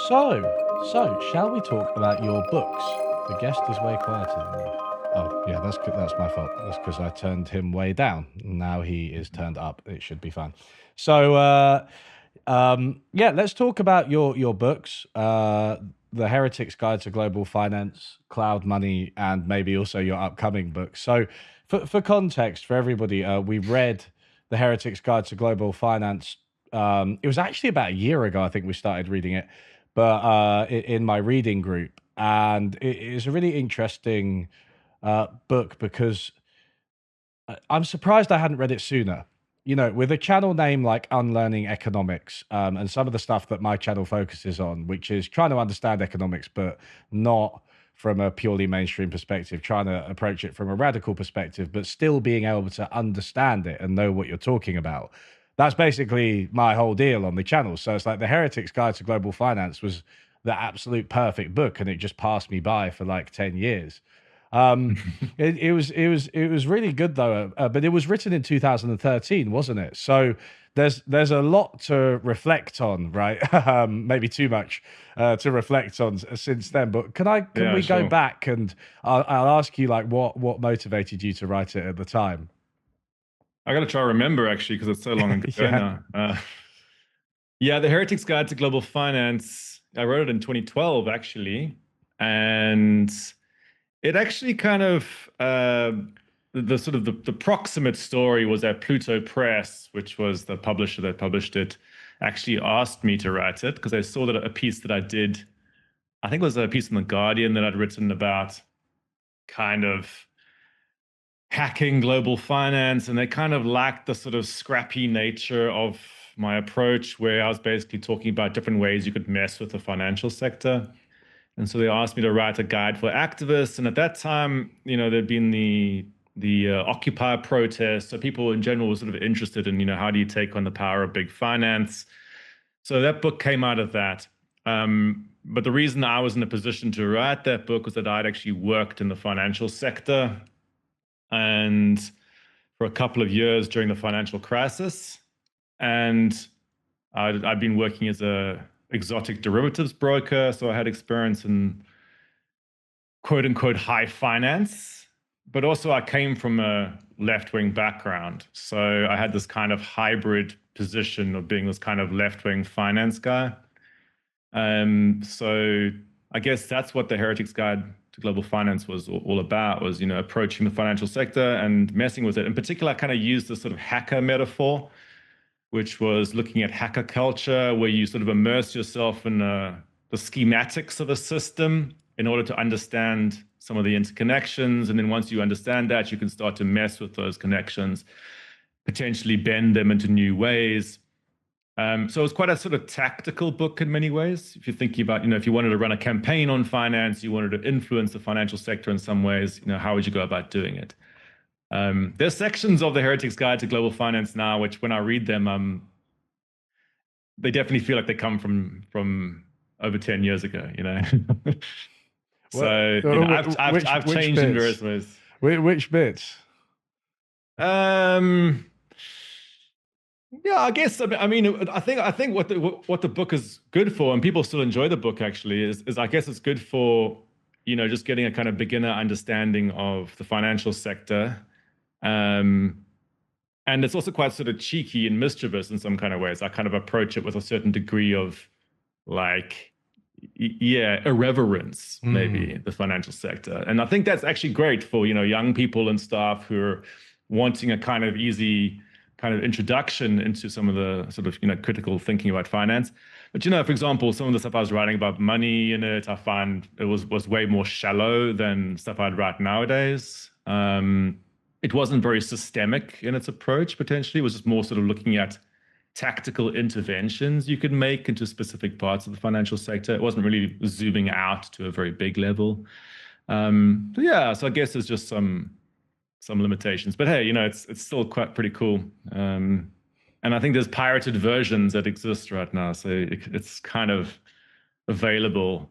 So, shall we talk about your books? The guest is way quieter than me. Oh, yeah, that's good. That's my fault. That's because I turned him way down. Now he is turned up. It should be fine. So, yeah, let's talk about your books. The Heretics Guide to Global Finance, Cloud Money, and maybe also your upcoming books. So, for context, for everybody, we read the Heretics Guide to Global Finance. It was actually about a year ago, I think we started reading it, but in my reading group, and it is a really interesting book because I'm surprised I hadn't read it sooner. You know, with a channel name like Unlearning Economics, and some of the stuff that my channel focuses on, which is trying to understand economics, but not from a purely mainstream perspective, trying to approach it from a radical perspective, but still being able to understand it and know what you're talking about. That's basically my whole deal on the channel. So it's like the Heretics Guide to Global Finance was the absolute perfect book, and it just passed me by for like 10 years. Um, it was really good though, but it was written in 2013, wasn't it? So there's a lot to reflect on, right? Maybe too much to reflect on since then. But can Yeah, we go sure. back and I'll ask you like what motivated you to write it at the time? I got to try to remember actually because it's so long ago Yeah. now. Yeah, the Heretics Guide to Global Finance. I wrote it in 2012 actually, and it actually kind of the sort of the proximate story was that Pluto Press, which was the publisher that published it, actually asked me to write it because they saw that a piece that I did. I think it was a piece in the Guardian that I'd written about kind of hacking global finance, and they kind of lacked the sort of scrappy nature of my approach, where I was basically talking about different ways you could mess with the financial sector. And so they asked me to write a guide for activists. And at that time, there'd been the Occupy protests, so people in general were sort of interested in, how do you take on the power of big finance? So that book came out of that. But the reason I was in a position to write that book was that I'd actually worked in the financial sector and for a couple of years during the financial crisis. And I'd been working as a exotic derivatives broker, so I had experience in quote unquote high finance, but also I came from a left-wing background. So I had this kind of hybrid position of being this kind of left-wing finance guy. So I guess that's what the Heretics Guide to Global Finance was all about, was, approaching the financial sector and messing with it. In particular, I kind of used this sort of hacker metaphor, which was looking at hacker culture, where you sort of immerse yourself in the schematics of a system in order to understand some of the interconnections. And then once you understand that, you can start to mess with those connections, potentially bend them into new ways. So it's quite a sort of tactical book in many ways. If you're thinking about, if you wanted to run a campaign on finance, you wanted to influence the financial sector in some ways, how would you go about doing it? There's sections of the Heretics Guide to Global Finance now, which when I read them, they definitely feel like they come from over 10 years ago, So, I've Which changed in bits? various ways. Which bits? Yeah, I guess. I mean, I think what the book is good for, and people still enjoy the book actually, is I guess it's good for just getting a kind of beginner understanding of the financial sector, and it's also quite sort of cheeky and mischievous in some kind of ways. I kind of approach it with a certain degree of like, yeah, irreverence, maybe the financial sector, and I think that's actually great for young people and staff who are wanting a kind of easy kind of introduction into some of the sort of critical thinking about finance. But for example, some of the stuff I was writing about money in it, I find it was way more shallow than stuff I'd write nowadays. It wasn't very systemic in its approach. Potentially, it was just more sort of looking at tactical interventions you could make into specific parts of the financial sector. It wasn't really zooming out to a very big level. But yeah, so I guess there's just some limitations, but hey, it's still pretty cool. And I think there's pirated versions that exist right now, so it's kind of available,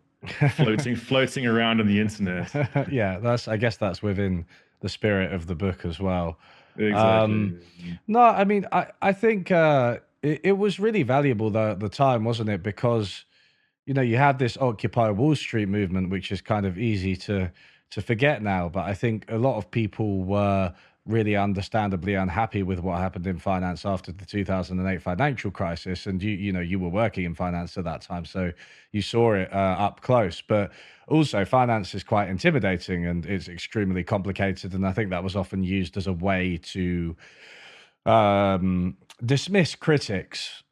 floating around on the internet. Yeah, I guess that's within the spirit of the book as well. Exactly. No, I mean, I think it was really valuable though at the time, wasn't it? Because you had this Occupy Wall Street movement, which is kind of easy to forget now. But I think a lot of people were really understandably unhappy with what happened in finance after the 2008 financial crisis. And you were working in finance at that time, so you saw it up close. But also, finance is quite intimidating and it's extremely complicated. And I think that was often used as a way to dismiss critics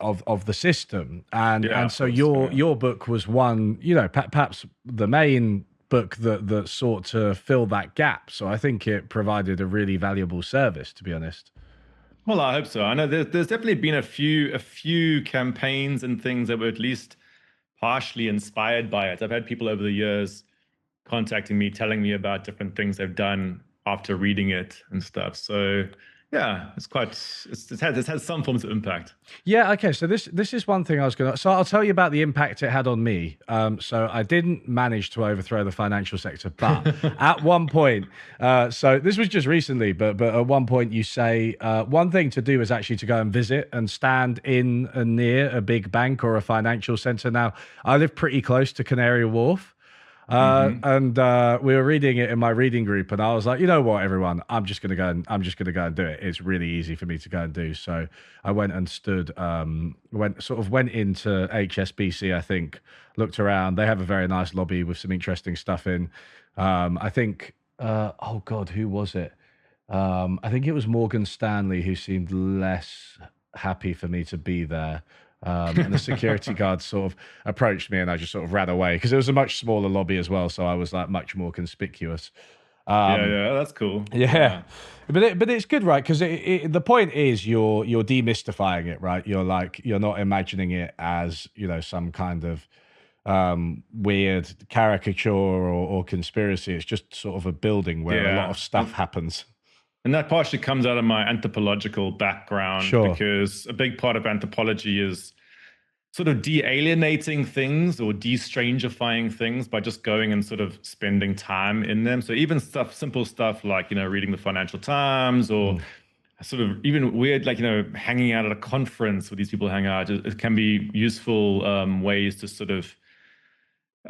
of the system, and Yeah, and of so course. your Yeah. your book was one, perhaps the main book that sought to fill that gap. So I think it provided a really valuable service, to be honest. Well, I hope so. I know there's definitely been a few campaigns and things that were at least partially inspired by it. I've had people over the years contacting me, telling me about different things they've done after reading it and stuff. So yeah, it's had some forms of impact. Yeah, okay. So this is one thing I was gonna. So I'll tell you about the impact it had on me. So I didn't manage to overthrow the financial sector, but at one point, so this was just recently, but at one point you say one thing to do is actually to go and visit and stand in and near a big bank or a financial center. Now I live pretty close to Canary Wharf. And we were reading it in my reading group, and I was like, you know what, everyone, I'm just gonna go and do it. It's really easy for me to go and do. So I went and went into HSBC. I think, looked around. They have a very nice lobby with some interesting stuff in. I think, oh God, who was it? I think it was Morgan Stanley who seemed less happy for me to be there. And the security guard sort of approached me, and I just sort of ran away because it was a much smaller lobby as well. So I was like much more conspicuous. Yeah, yeah, that's cool. Yeah, but it's good, right? Because the point is you're demystifying it, right? You're not imagining it as some kind of weird caricature or conspiracy. It's just sort of a building where a lot Yeah. of stuff happens. And that partially comes out of my anthropological background Sure. because a big part of anthropology is sort of de-alienating things or de-strangifying things by just going and sort of spending time in them. So even simple stuff like, reading the Financial Times or sort of even weird, like, hanging out at a conference where these people hang out, it can be useful ways to sort of,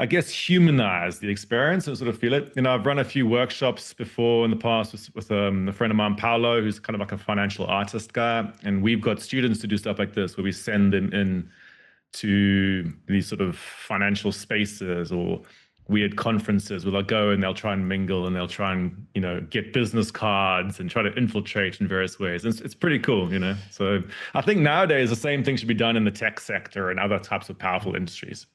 I guess, humanize the experience and sort of feel it. I've run a few workshops before in the past with a friend of mine, Paolo, who's kind of like a financial artist guy. And we've got students to do stuff like this, where we send them in to these sort of financial spaces or weird conferences where they'll go and they'll try and mingle and they'll try and, get business cards and try to infiltrate in various ways. And it's pretty cool, So I think nowadays the same thing should be done in the tech sector and other types of powerful industries.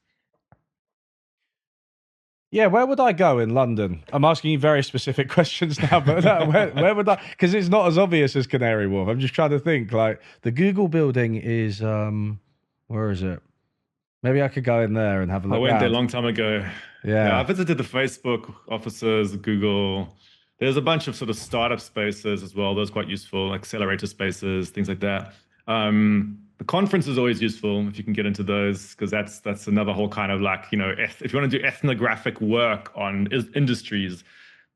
Yeah, where would I go in London? I'm asking you very specific questions now, but where would I? Because it's not as obvious as Canary Wharf. I'm just trying to think. Like the Google building is, where is it? Maybe I could go in there and have a look. I went there a Round. long time ago. Yeah, I Yeah. visited the Facebook offices, Google. There's a bunch of sort of startup spaces as well. Those are quite useful, accelerator spaces, things like that. The conference is always useful if you can get into those, because that's another whole kind of like, if you want to do ethnographic work on industries,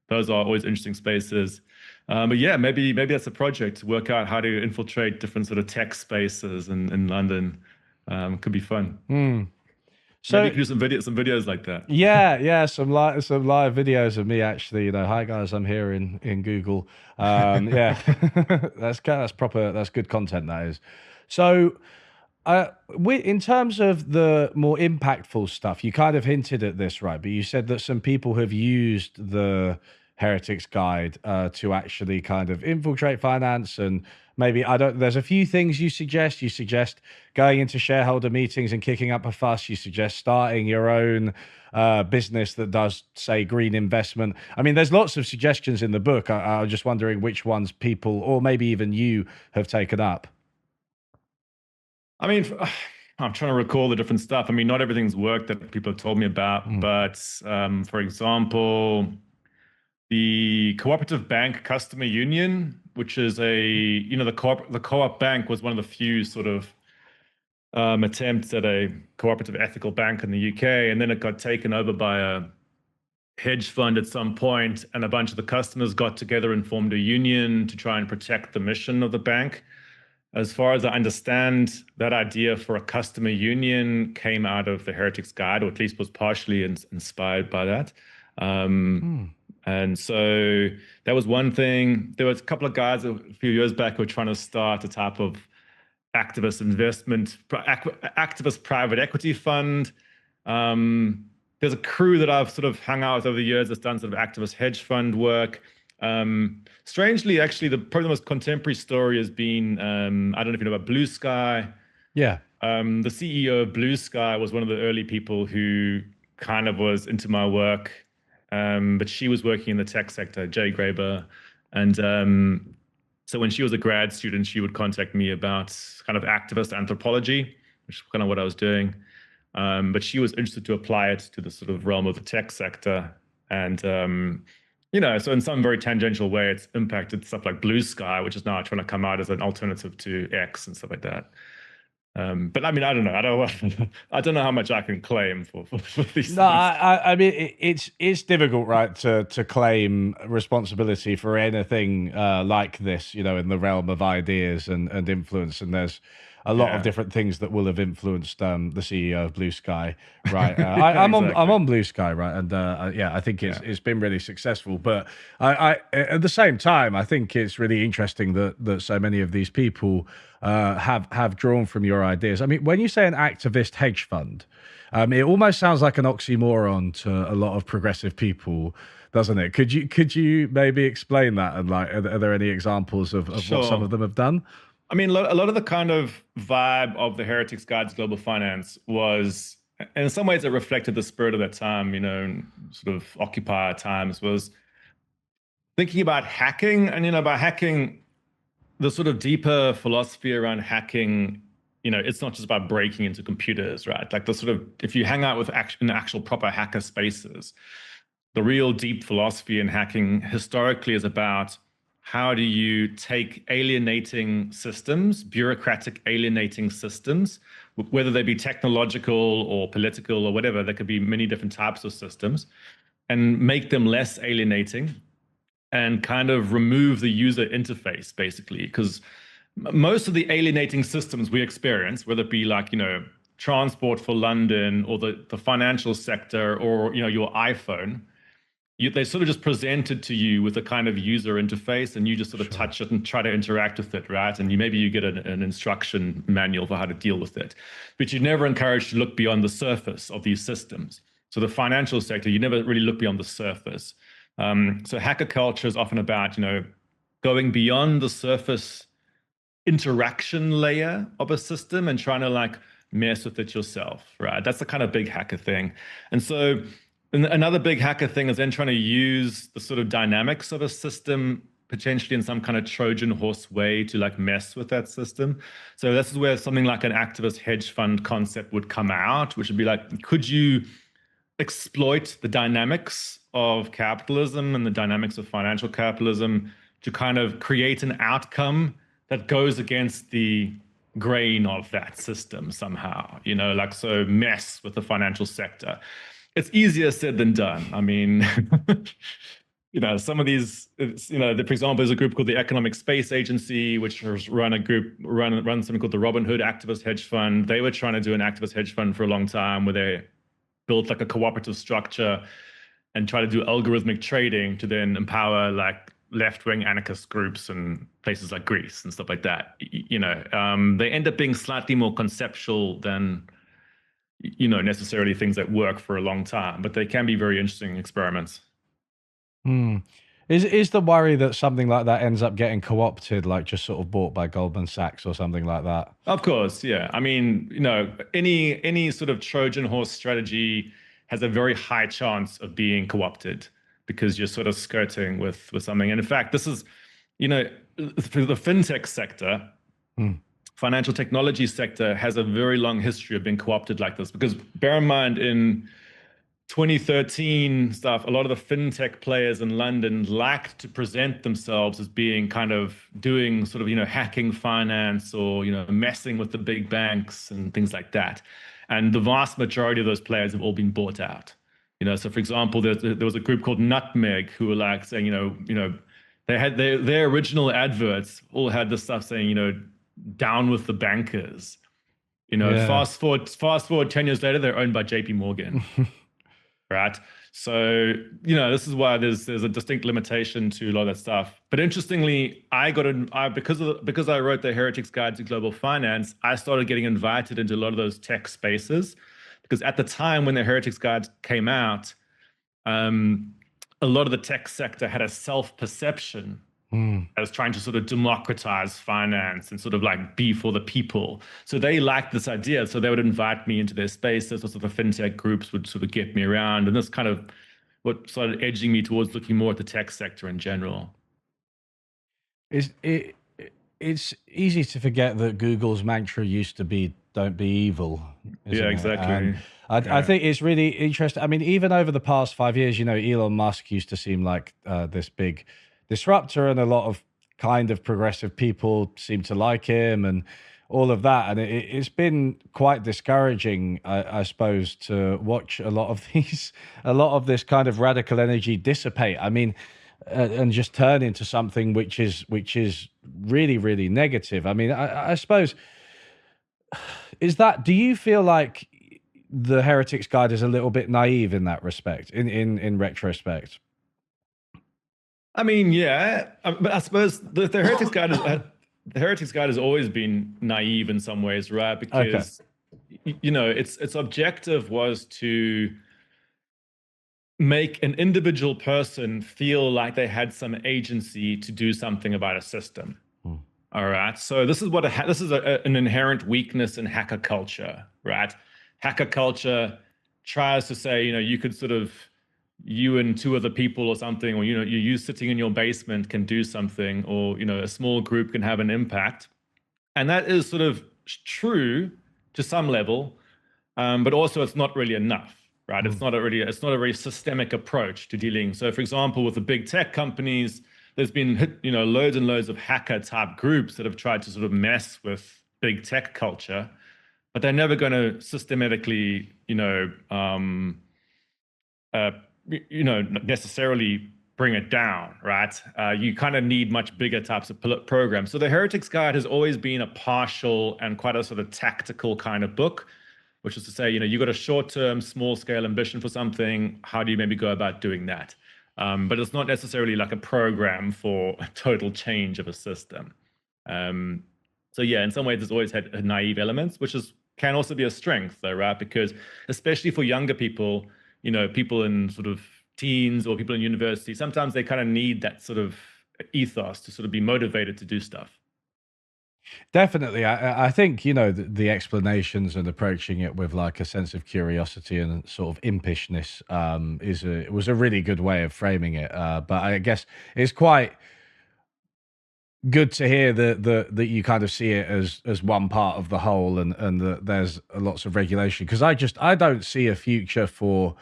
those are always interesting spaces. But yeah, maybe that's a project to work out how to infiltrate different sort of tech spaces in London. Could be fun. So Maybe you can do some videos like that. yeah, some live videos of me actually. Hi guys, I'm here in Google. Yeah, that's proper. That's good content. That is. So, in terms of the more impactful stuff, you kind of hinted at this, right? But you said that some people have used the Heretics Guide to actually kind of infiltrate finance, and maybe I don't. There's a few things you suggest. You suggest going into shareholder meetings and kicking up a fuss. You suggest starting your own business that does, say, green investment. I mean, there's lots of suggestions in the book. I was just wondering which ones people, or maybe even you, have taken up. I mean, I'm trying to recall the different stuff. I mean, not everything's worked that people have told me about, but for example, the Cooperative Bank Customer Union, which is the co-op bank was one of the few sort of attempts at a cooperative ethical bank in the UK, and then it got taken over by a hedge fund at some point, and a bunch of the customers got together and formed a union to try and protect the mission of the bank. as far as I understand, that idea for a customer union came out of the Heretics Guide, or at least was partially inspired by that. And so that was one thing. There was a couple of guys a few years back who were trying to start a type of activist private equity fund. There's a crew that I've sort of hung out with over the years that's done sort of activist hedge fund work. Strangely, actually, probably the most contemporary story has been, I don't know if you know about Blue Sky. Yeah. The CEO of Blue Sky was one of the early people who kind of was into my work. But she was working in the tech sector, Jay Graber. And so when she was a grad student, she would contact me about kind of activist anthropology, which is kind of what I was doing. But she was interested to apply it to the sort of realm of the tech sector. And, so in some very tangential way, it's impacted stuff like Blue Sky, which is now trying to come out as an alternative to X and stuff like that. But I mean, I don't know. I don't know how much I can claim for these things. No, I mean, it's difficult, right, to claim responsibility for anything like this, in the realm of ideas and influence. And there's a lot of different things that will have influenced the CEO of Blue Sky, right? I'm on Blue Sky, right? And I think it's been really successful. But I at the same time, I think it's really interesting that so many of these people have drawn from your ideas. I mean, when you say an activist hedge fund, it almost sounds like an oxymoron to a lot of progressive people, doesn't it? Could you maybe explain that? And like, are there any examples of Sure. what some of them have done? I mean, a lot of the kind of vibe of the Heretics Guide to Global Finance was, and in some ways it reflected the spirit of that time, sort of occupier times, was thinking about hacking. And, by hacking, the sort of deeper philosophy around hacking, it's not just about breaking into computers, right? Like the sort of, if you hang out with actual proper hacker spaces, the real deep philosophy in hacking historically is about how do you take alienating systems, bureaucratic alienating systems, whether they be technological or political or whatever, there could be many different types of systems, and make them less alienating and kind of remove the user interface, basically. Because most of the alienating systems we experience, whether it be like, transport for London or the financial sector or, your iPhone, they sort of just presented to you with a kind of user interface, and you just sort of touch it and try to interact with it, right? And maybe you get an instruction manual for how to deal with it. But you're never encouraged to look beyond the surface of these systems. So the financial sector, you never really look beyond the surface. So hacker culture is often about, going beyond the surface interaction layer of a system and trying to like mess with it yourself, right? That's the kind of big hacker thing. And so another big hacker thing is then trying to use the sort of dynamics of a system potentially in some kind of Trojan horse way to like mess with that system. So this is where something like an activist hedge fund concept would come out, which would be like, could you exploit the dynamics of capitalism and the dynamics of financial capitalism to kind of create an outcome that goes against the grain of that system somehow, like, so mess with the financial sector. It's easier said than done. I mean, some of these, for example, there's a group called the Economic Space Agency, which has run something called the Robin Hood Activist Hedge Fund. They were trying to do an activist hedge fund for a long time where they built like a cooperative structure and try to do algorithmic trading to then empower like left-wing anarchist groups and places like Greece and stuff like that. They end up being slightly more conceptual than, necessarily things that work for a long time, but they can be very interesting experiments. Is the worry that something like that ends up getting co-opted, like just sort of bought by Goldman Sachs or something like that? Of course, yeah. I mean, any sort of Trojan horse strategy has a very high chance of being co-opted because you're sort of skirting with something. And in fact, this is, for the fintech sector, financial technology sector has a very long history of being co-opted like this. Because bear in mind, in 2013 stuff, a lot of the fintech players in London liked to present themselves as being kind of doing sort of, hacking finance or, messing with the big banks and things like that. And the vast majority of those players have all been bought out. So for example, there was a group called Nutmeg who were like saying, they had their original adverts all had this stuff saying, down with the bankers. Yeah. Fast forward 10 years later, they're owned by JP Morgan, right? So, this is why there's a distinct limitation to a lot of that stuff. But interestingly, because I wrote the Heretics Guide to Global Finance, I started getting invited into a lot of those tech spaces. Because at the time when the Heretics Guide came out, a lot of the tech sector had a self-perception as trying to sort of democratize finance and sort of like be for the people. So they liked this idea. So they would invite me into their spaces. Sort of the fintech groups would sort of get me around. And that's kind of what started edging me towards looking more at the tech sector in general. It's easy to forget that Google's mantra used to be "Don't be evil," isn't Yeah, it? exactly. And I think it's really interesting. I mean, even over the past 5 years, Elon Musk used to seem like this big disruptor, and a lot of kind of progressive people seem to like him, and all of that. And it's been quite discouraging, I suppose, to watch a lot of this kind of radical energy dissipate. I mean, and just turn into something which is really, really negative. I mean, I suppose, do you feel like the Heretics Guide is a little bit naive in that respect, in retrospect? I mean, yeah, but I suppose the Heretics Guide is the Heretics Guide has always been naive in some ways, right? Because its objective was to make an individual person feel like they had some agency to do something about a system. All right. So this is an inherent weakness in hacker culture, right? Hacker culture tries to say, you could sort of, you and two other people or something, or you sitting in your basement can do something, or a small group can have an impact, and that is sort of true to some level, but also it's not really enough, right? It's not a very systemic approach to dealing. So, for example, with the big tech companies, there's been loads and loads of hacker type groups that have tried to sort of mess with big tech culture, but they're never going to systematically, necessarily bring it down, right? You kind of need much bigger types of programs. So the Heretics Guide has always been a partial and quite a sort of tactical kind of book, which is to say, you got a short-term, small-scale ambition for something. How do you maybe go about doing that? But it's not necessarily like a program for a total change of a system. So yeah, in some ways, it's always had naive elements, which can also be a strength, though, right? Because especially for younger people, people in sort of teens or people in university, sometimes they kind of need that sort of ethos to sort of be motivated to do stuff. Definitely. I think, the explanations and approaching it with like a sense of curiosity and sort of impishness was a really good way of framing it. But I guess it's quite good to hear that you kind of see it as one part of the whole, and that there's lots of regulation, because I don't see a future for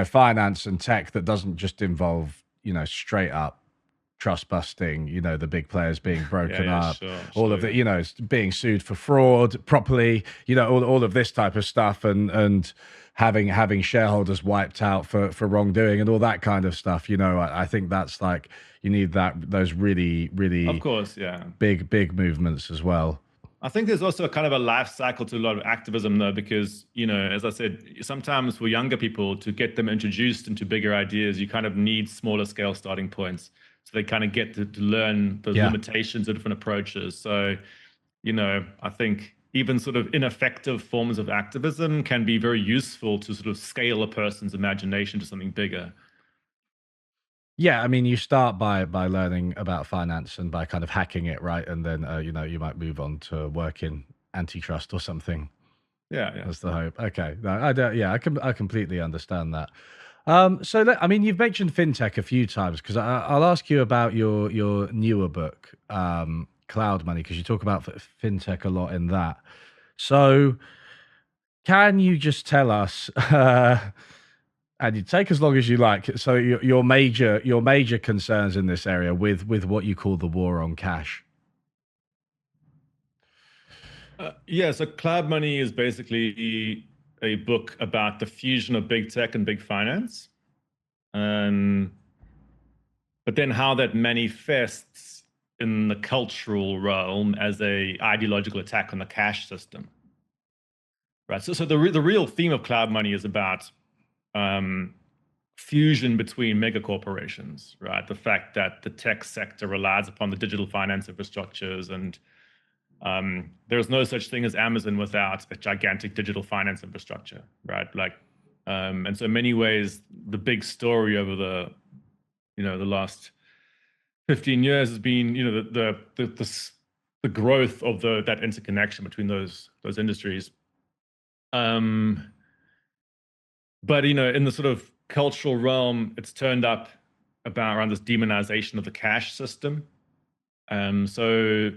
finance and tech that doesn't just involve straight up trust busting, the big players being broken up, all of it, being sued for fraud properly, all of this type of stuff, and having shareholders wiped out for wrongdoing and all that kind of stuff. I think that's like, you need those really, really, of course, yeah, big movements as well. I think there's also a kind of a life cycle to a lot of activism, though, because, as I said, sometimes for younger people, to get them introduced into bigger ideas, you kind of need smaller scale starting points. So they kind of get to learn the limitations of different approaches. So, I think even sort of ineffective forms of activism can be very useful to sort of scale a person's imagination to something bigger. Yeah, I mean, you start by learning about finance and by kind of hacking it, right? And then you might move on to work in antitrust or something. Yeah. That's the hope. Okay, no, I don't. Yeah, I completely understand that. I mean, you've mentioned fintech a few times, because I'll ask you about your newer book, Cloud Money, because you talk about fintech a lot in that. So, can you just tell us? And you take as long as you like. So your major concerns in this area with what you call the war on cash. Yeah, so Cloud Money is basically a book about the fusion of big tech and big finance, but then how that manifests in the cultural realm as a ideological attack on the cash system, right? So the real theme of cloud money is about fusion between mega corporations, right? The fact that the tech sector relies upon the digital finance infrastructures, and there's no such thing as Amazon without a gigantic digital finance infrastructure, right? Like, and so in many ways, the big story over the last 15 years has been, the growth of that interconnection between those industries. But in the sort of cultural realm, it's turned up around this demonization of the cash system. So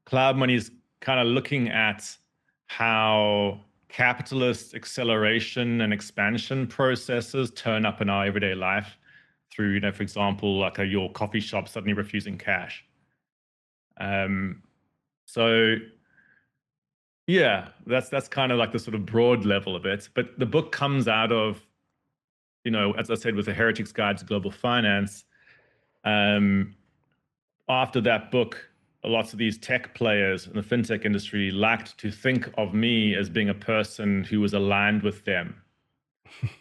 cloud money is kind of looking at how capitalist acceleration and expansion processes turn up in our everyday life through, for example, like your coffee shop suddenly refusing cash. So yeah, that's kind of like the sort of broad level of it. But the book comes out of, as I said, with the Heretics Guide to Global Finance. After that book, lots of these tech players in the fintech industry liked to think of me as being a person who was aligned with them.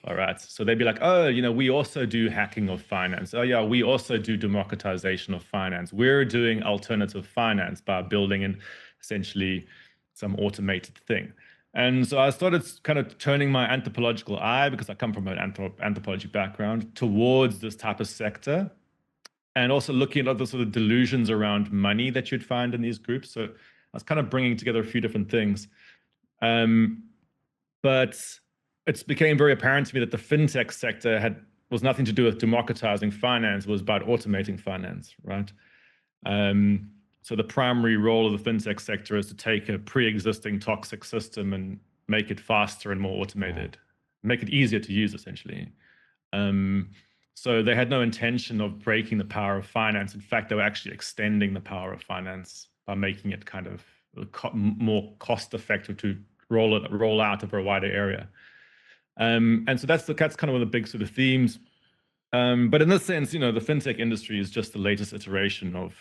All right. So they'd be like, oh, we also do hacking of finance. Oh, yeah, we also do democratization of finance. We're doing alternative finance by building in essentially some automated thing. And so I started kind of turning my anthropological eye, because I come from an anthropology background, towards this type of sector, and also looking at other sort of delusions around money that you'd find in these groups. So I was kind of bringing together a few different things. But it became very apparent to me that the fintech sector was nothing to do with democratizing finance, was about automating finance, right? So the primary role of the fintech sector is to take a pre-existing toxic system and make it faster and more automated, make it easier to use, essentially. So they had no intention of breaking the power of finance. In fact, they were actually extending the power of finance by making it kind of more cost-effective to roll out over a wider area. And so that's kind of one of the big sort of themes. But in this sense, the fintech industry is just the latest iteration of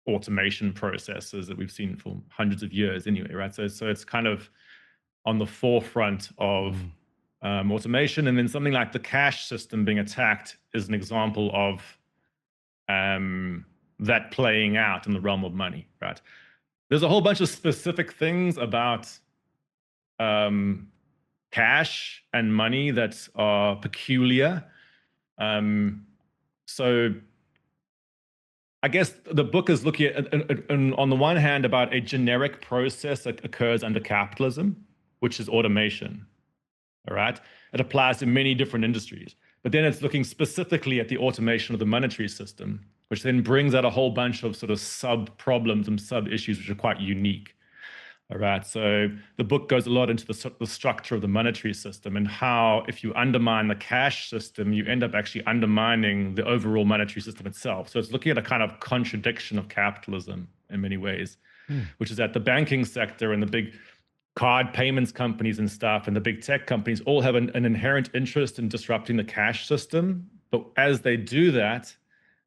automation processes that we've seen for hundreds of years anyway, right? So it's kind of on the forefront of automation. And then something like the cash system being attacked is an example of that playing out in the realm of money, right? There's a whole bunch of specific things about cash and money that are peculiar. So I guess the book is looking at, on the one hand, about a generic process that occurs under capitalism, which is automation. All right. It applies to many different industries. But then it's looking specifically at the automation of the monetary system, which then brings out a whole bunch of sort of sub-problems and sub-issues which are quite unique. All right. So the book goes a lot into the structure of the monetary system, and how, if you undermine the cash system, you end up actually undermining the overall monetary system itself. So it's looking at a kind of contradiction of capitalism in many ways, which is that the banking sector and the big card payments companies and stuff and the big tech companies all have an inherent interest in disrupting the cash system. But as they do that,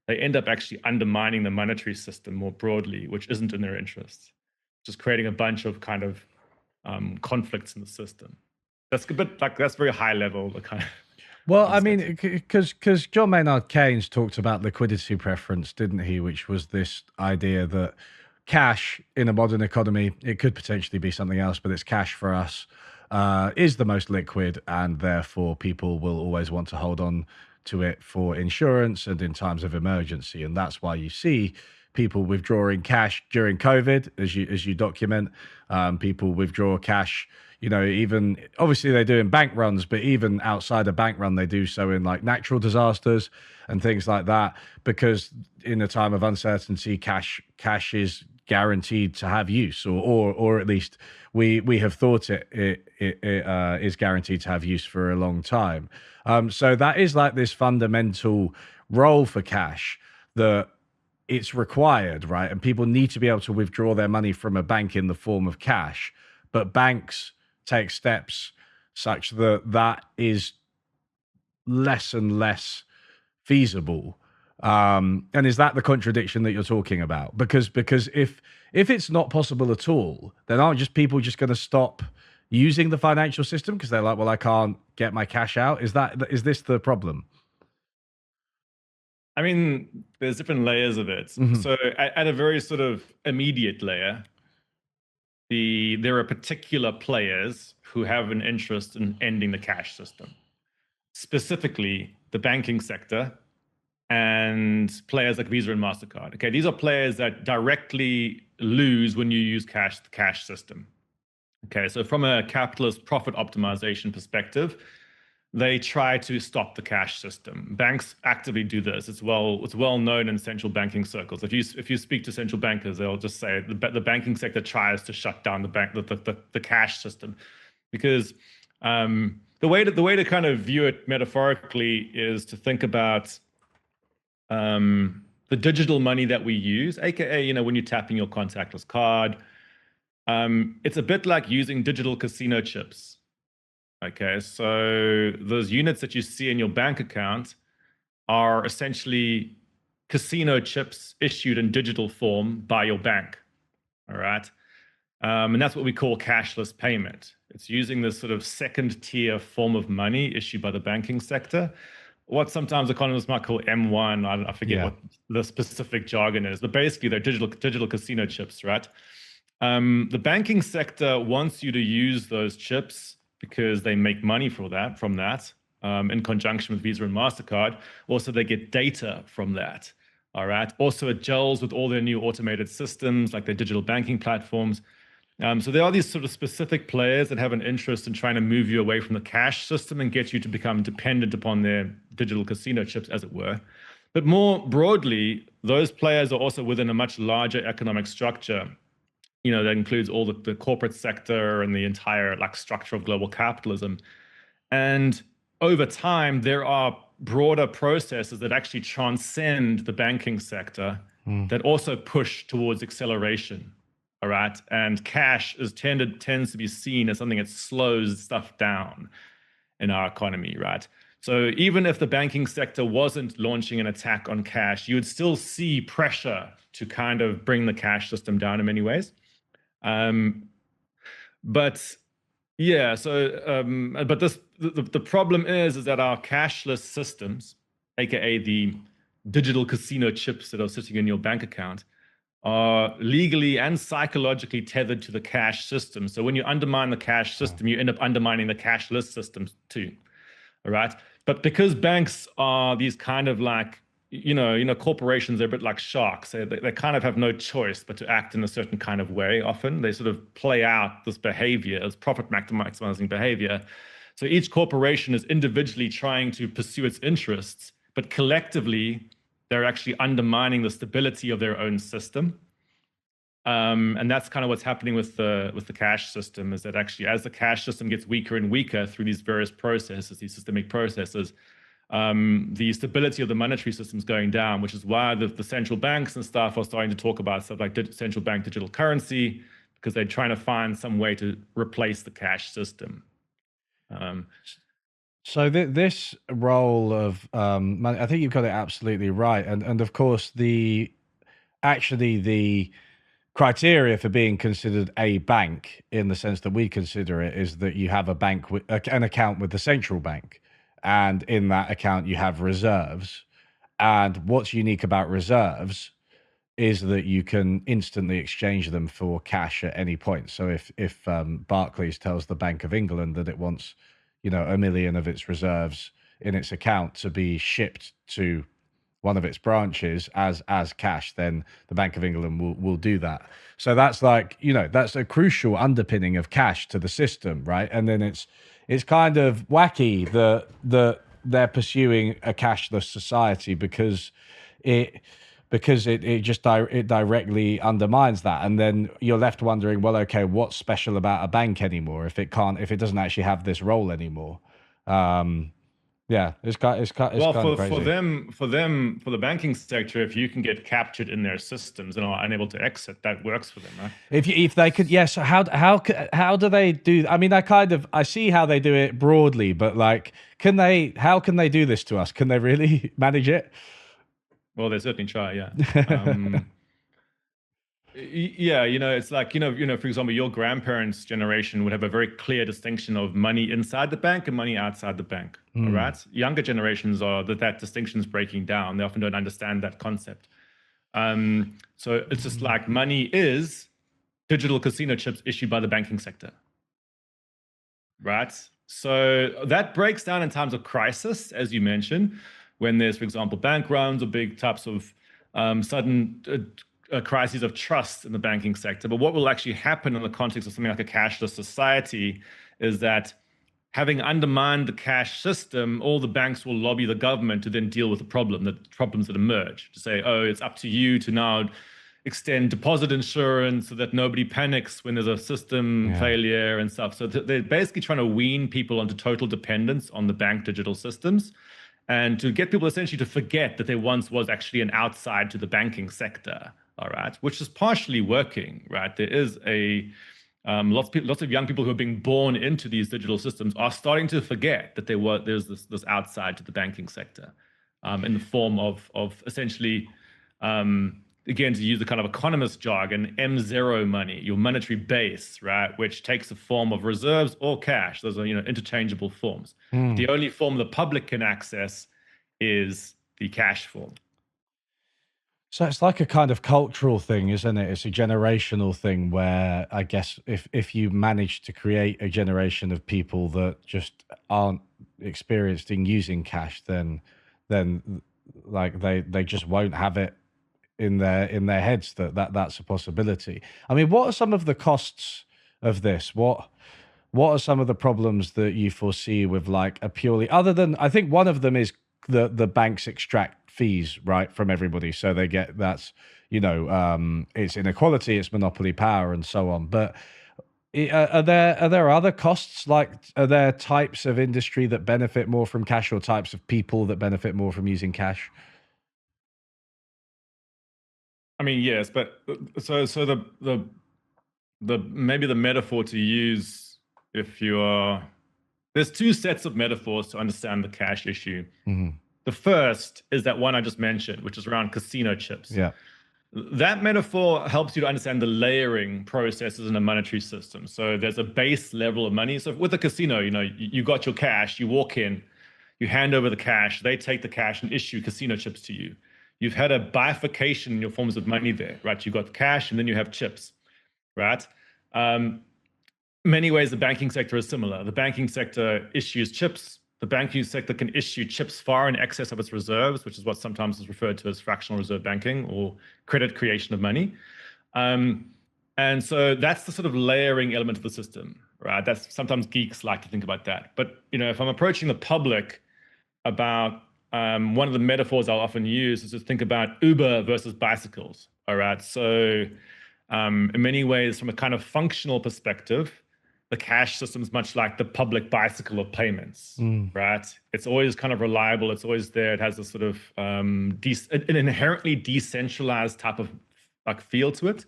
they end up actually undermining the monetary system more broadly, which isn't in their interests, just creating a bunch of kind of conflicts in the system. That's a bit like, that's very high level, the kind of. Well, I mean, because John Maynard Keynes talked about liquidity preference, didn't he? Which was this idea that cash in a modern economy, it could potentially be something else, but it's cash for us, is the most liquid, and therefore people will always want to hold on to it for insurance and in times of emergency. And that's why you see people withdrawing cash during COVID, as you document. People withdraw cash, even obviously they do in bank runs, but even outside a bank run, they do so in like natural disasters and things like that, because in a time of uncertainty, cash is guaranteed to have use, or at least we have thought it is guaranteed to have use for a long time. So that is like this fundamental role for cash, that it's required, right? And people need to be able to withdraw their money from a bank in the form of cash. But banks take steps such that is less and less feasible And is that the contradiction that you're talking about? Because if it's not possible at all, then aren't just people just going to stop using the financial system because they're like, well, I can't get my cash out? Is this the problem? I mean, there's different layers of it. Mhm. So at a very sort of immediate layer, there are particular players who have an interest in ending the cash system, specifically the banking sector and players like Visa and MasterCard. Okay, these are players that directly lose when you use the cash system. Okay, so from a capitalist profit optimization perspective, they try to stop the cash system. Banks actively do this. It's well known in central banking circles. If you speak to central bankers, they'll just say the banking sector tries to shut down the cash system, because the way to kind of view it metaphorically is to think about the digital money that we use, aka when you're tapping your contactless card. It's a bit like using digital casino chips. Okay, so those units that you see in your bank account are essentially casino chips issued in digital form by your bank. All right. And that's what we call cashless payment. It's using this sort of second tier form of money issued by the banking sector. What sometimes economists might call M1. I forget what the specific jargon is, but basically they're digital casino chips, right? The banking sector wants you to use those chips because they make money from that, in conjunction with Visa and MasterCard. Also, they get data from that. All right. Also, it gels with all their new automated systems, like their digital banking platforms. So there are these sort of specific players that have an interest in trying to move you away from the cash system and get you to become dependent upon their digital casino chips, as it were. But more broadly, those players are also within a much larger economic structure. That includes all the corporate sector and the entire structure of global capitalism. And over time, there are broader processes that actually transcend the banking sector that also push towards acceleration. All right. And cash tends to be seen as something that slows stuff down in our economy, right? So even if the banking sector wasn't launching an attack on cash, you would still see pressure to kind of bring the cash system down in many ways. But yeah, so but the problem is that our cashless systems, aka the digital casino chips that are sitting in your bank account, are legally and psychologically tethered to the cash system. So when you undermine the cash system, you end up undermining the cashless systems too. All right. But because banks are these kind of corporations, they're a bit like sharks. They kind of have no choice but to act in a certain kind of way. Often they sort of play out this behavior as profit maximizing behavior. So each corporation is individually trying to pursue its interests, but collectively they're actually undermining the stability of their own system. And that's kind of what's happening with the cash system, is that actually as the cash system gets weaker and weaker through these various processes, these systemic processes, the stability of the monetary system is going down, which is why the central banks and stuff are starting to talk about stuff like central bank digital currency, because they're trying to find some way to replace the cash system. So this role of I think you've got it absolutely right, and of course the criteria for being considered a bank, in the sense that we consider it, is that you have an account with the central bank, and in that account you have reserves. And what's unique about reserves is that you can instantly exchange them for cash at any point. So if Barclays tells the Bank of England that it wants, 1 million of its reserves in its account to be shipped to one of its branches as cash, then the Bank of England will do that. So that's that's a crucial underpinning of cash to the system, right? And then it's kind of wacky that they're pursuing a cashless society because it directly undermines that. And then you're left wondering, well, okay, what's special about a bank anymore if it doesn't actually have this role anymore? Yeah, it's kind of crazy. For the banking sector, if you can get captured in their systems and are unable to exit, that works for them, right? If they could, yes. How do they do? I mean, I see how they do it broadly, but how can they do this to us? Can they really manage it? Well, they certainly try, yeah. Yeah, it's like, for example, your grandparents' generation would have a very clear distinction of money inside the bank and money outside the bank. All right. Younger generations are that distinction is breaking down. They often don't understand that concept. So it's just like money is digital casino chips issued by the banking sector. Right. So that breaks down in times of crisis, as you mentioned, when there's, for example, bank runs or big types of sudden crises of trust in the banking sector. But what will actually happen in the context of something like a cashless society is that having undermined the cash system, all the banks will lobby the government to then deal with the problems that emerge, to say, oh, it's up to you to now extend deposit insurance so that nobody panics when there's a system failure and stuff. So they're basically trying to wean people onto total dependence on the bank digital systems, and to get people essentially to forget that there once was actually an outside to the banking sector, all right, which is partially working, right? There is lots of young people who are being born into these digital systems are starting to forget that there's this outside to the banking sector, in the form of essentially, again, to use the kind of economist jargon, M0 money, your monetary base, right, which takes the form of reserves or cash. Those are interchangeable forms. The only form the public can access is the cash form. So it's like a kind of cultural thing, isn't it? It's a generational thing where I guess if you manage to create a generation of people that just aren't experienced in using cash, then like they just won't have it in their heads that's a possibility. I mean, what are some of the costs of this? What are some of the problems that you foresee with like a purely, other than, I think one of them is the banks extract fees, right, from everybody, so they get, that's it's inequality, it's monopoly power, and so on. But are there other costs? Like, are there types of industry that benefit more from cash, or types of people that benefit more from using cash? I mean, yes, but so the maybe the metaphor to use, if you are, there's two sets of metaphors to understand the cash issue. The first is that one I just mentioned, which is around casino chips. Yeah. That metaphor helps you to understand the layering processes in a monetary system. So there's a base level of money. So with a casino, you got your cash, you walk in, you hand over the cash, they take the cash and issue casino chips to you. You've had a bifurcation in your forms of money there, right? You got cash and then you have chips, right? Many ways the banking sector is similar. The banking sector issues chips. The banking sector can issue chips far in excess of its reserves, which is what sometimes is referred to as fractional reserve banking or credit creation of money. And so that's the sort of layering element of the system, right? That's, sometimes geeks like to think about that. But if I'm approaching the public about, one of the metaphors I'll often use is to think about Uber versus bicycles. All right. So in many ways, from a kind of functional perspective, the cash system is much like the public bicycle of payments, right? It's always kind of reliable. It's always there. It has a sort of an inherently decentralized type of like feel to it.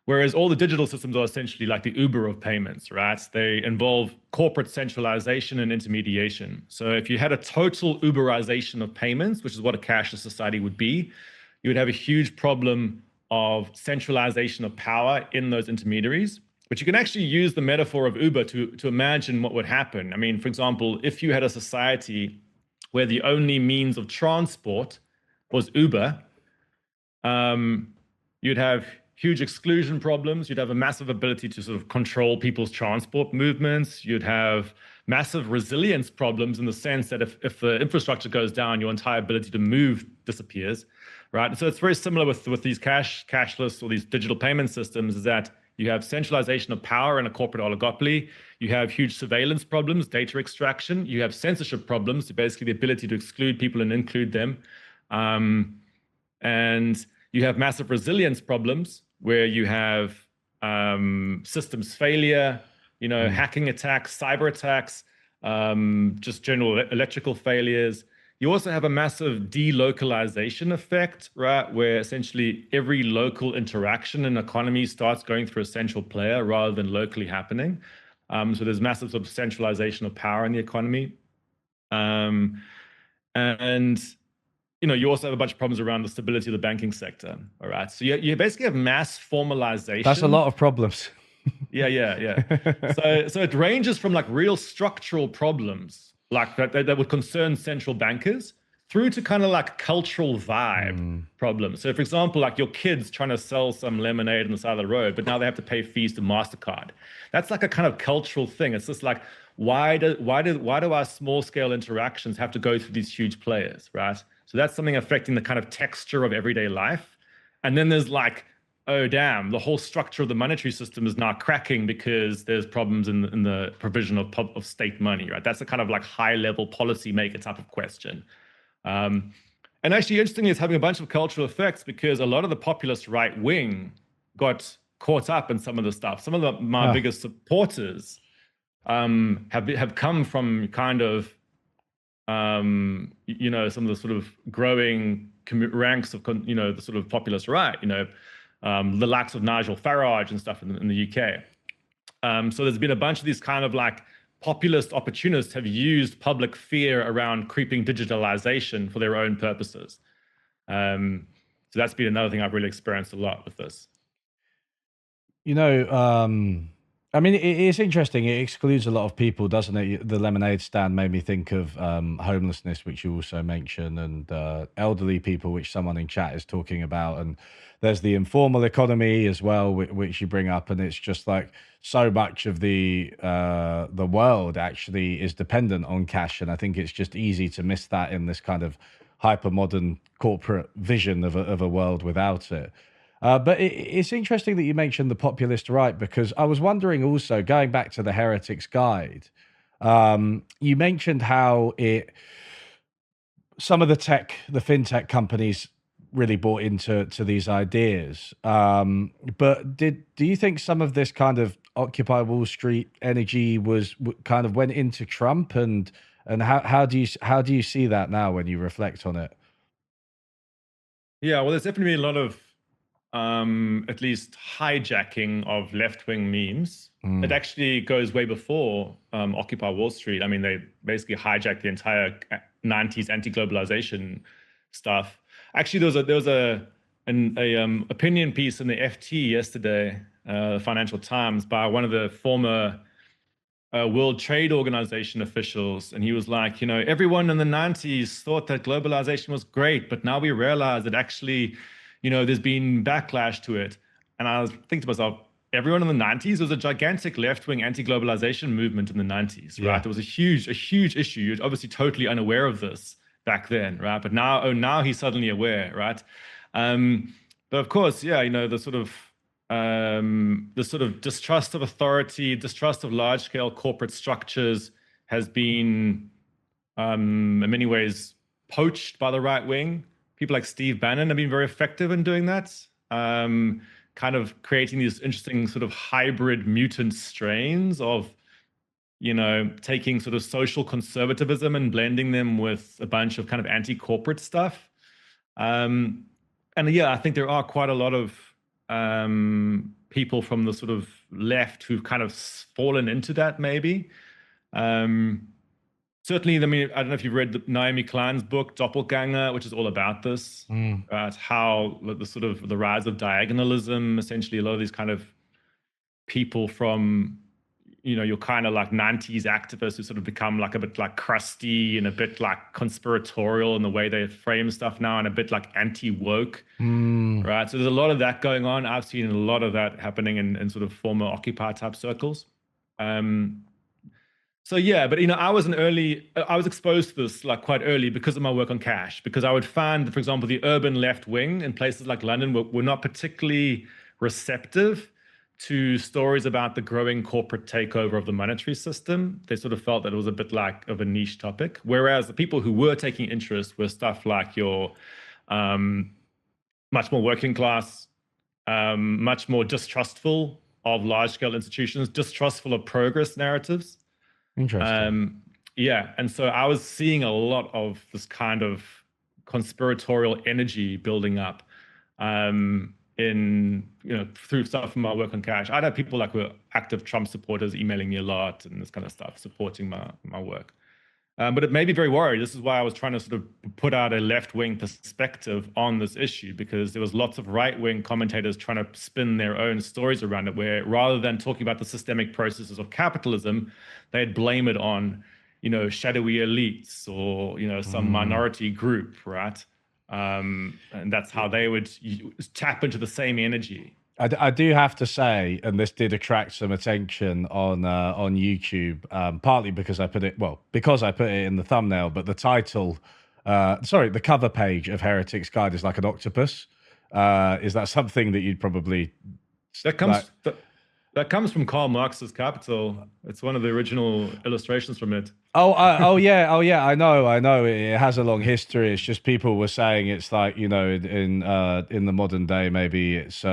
Whereas all the digital systems are essentially like the Uber of payments, right? They involve corporate centralization and intermediation. So if you had a total Uberization of payments, which is what a cashless society would be, you would have a huge problem of centralization of power in those intermediaries. But you can actually use the metaphor of Uber to imagine what would happen. I mean, for example, if you had a society where the only means of transport was Uber, you'd have huge exclusion problems. You'd have a massive ability to sort of control people's transport movements. You'd have massive resilience problems in the sense that if the infrastructure goes down, your entire ability to move disappears, right? So it's very similar with these cashless or these digital payment systems, is that you have centralization of power in a corporate oligopoly. You have huge surveillance problems, data extraction. You have censorship problems, basically the ability to exclude people and include them. And you have massive resilience problems where you have systems failure, hacking attacks, cyber attacks, just general electrical failures. You also have a massive delocalization effect, right? Where essentially every local interaction in an economy starts going through a central player rather than locally happening. So there's massive sort of centralization of power in the economy. And you also have a bunch of problems around the stability of the banking sector. All right. So you basically have mass formalization. That's a lot of problems. Yeah. So it ranges from like real structural problems, like that would concern central bankers, through to kind of like cultural vibe problems. So for example, like your kids trying to sell some lemonade on the side of the road, but now they have to pay fees to MasterCard. That's like a kind of cultural thing. It's just like, why do our small scale interactions have to go through these huge players, right? So that's something affecting the kind of texture of everyday life. And then there's like, oh damn, the whole structure of the monetary system is now cracking because there's problems in the provision of state money, right? That's a kind of like high level policymaker type of question. And actually, interestingly, it's having a bunch of cultural effects because a lot of the populist right wing got caught up in some of the stuff. Some of my biggest supporters have come from kind of some of the sort of growing ranks of the sort of populist right. The likes of Nigel Farage and stuff in the UK. So there's been a bunch of these kind of like populist opportunists have used public fear around creeping digitalization for their own purposes. So that's been another thing I've really experienced a lot with this. I mean, it's interesting. It excludes a lot of people, doesn't it? The lemonade stand made me think of homelessness, which you also mentioned, and elderly people, which someone in chat is talking about. And there's the informal economy as well, which you bring up. And it's just like so much of the world actually is dependent on cash. And I think it's just easy to miss that in this kind of hyper modern corporate vision of a world without it. But it's interesting that you mentioned the populist right, because I was wondering also, going back to the Heretics guide, you mentioned how some of the fintech companies really bought into these ideas. But do you think some of this kind of Occupy Wall Street energy kind of went into Trump, and how do you see that now when you reflect on it? Yeah, well, there's definitely a lot of at least hijacking of left-wing memes. It actually goes way before Occupy Wall Street. I mean, they basically hijacked the entire 90s anti-globalization stuff. Actually, there was an opinion piece in the FT yesterday, the Financial Times, by one of the former World Trade Organization officials, and he was like, everyone in the 90s thought that globalization was great, but now we realize that actually, there's been backlash to it. And I was thinking to myself, everyone in the 90s, there was a gigantic left-wing anti-globalization movement in the 90s, right? It was a huge issue. You're obviously totally unaware of this back then, right? But now he's suddenly aware, right? But of course, the sort of distrust of authority, distrust of large-scale corporate structures has been, in many ways, poached by the right wing. People like Steve Bannon have been very effective in doing that, kind of creating these interesting sort of hybrid mutant strains of, taking sort of social conservatism and blending them with a bunch of kind of anti-corporate stuff. And yeah, I think there are quite a lot of people from the sort of left who've kind of fallen into that, maybe. Certainly, I mean, I don't know if you've read Naomi Klein's book, Doppelganger, which is all about this, right? How the sort of the rise of diagonalism, essentially a lot of these kind of people from, your kind of like 90s activists who sort of become like a bit like crusty and a bit like conspiratorial in the way they frame stuff now, and a bit like anti-woke, right? So there's a lot of that going on. I've seen a lot of that happening in sort of former Occupy type circles. So yeah, but I was exposed to this like quite early because of my work on cash, because I would find, for example, the urban left wing in places like London were not particularly receptive to stories about the growing corporate takeover of the monetary system. They sort of felt that it was a bit like of a niche topic, whereas the people who were taking interest were stuff like your much more working class, much more distrustful of large-scale institutions, distrustful of progress narratives. Interesting. Yeah, and so I was seeing a lot of this kind of conspiratorial energy building up through stuff from my work on cash. I'd have people like who were active Trump supporters emailing me a lot and this kind of stuff, supporting my work. But it made me very worried. This is why I was trying to sort of put out a left-wing perspective on this issue, because there was lots of right-wing commentators trying to spin their own stories around it, where rather than talking about the systemic processes of capitalism, they'd blame it on, shadowy elites or, some minority group, right? And that's how they would tap into the same energy. I do have to say, and this did attract some attention on YouTube, partly because I put it in the thumbnail, but the title, the cover page of Heretics Guide is like an octopus. Is that something that you'd probably... That comes from Karl Marx's Capital. It's one of the original illustrations from it. Oh yeah, I know. It has a long history. It's just people were saying it's like, in the modern day, maybe it's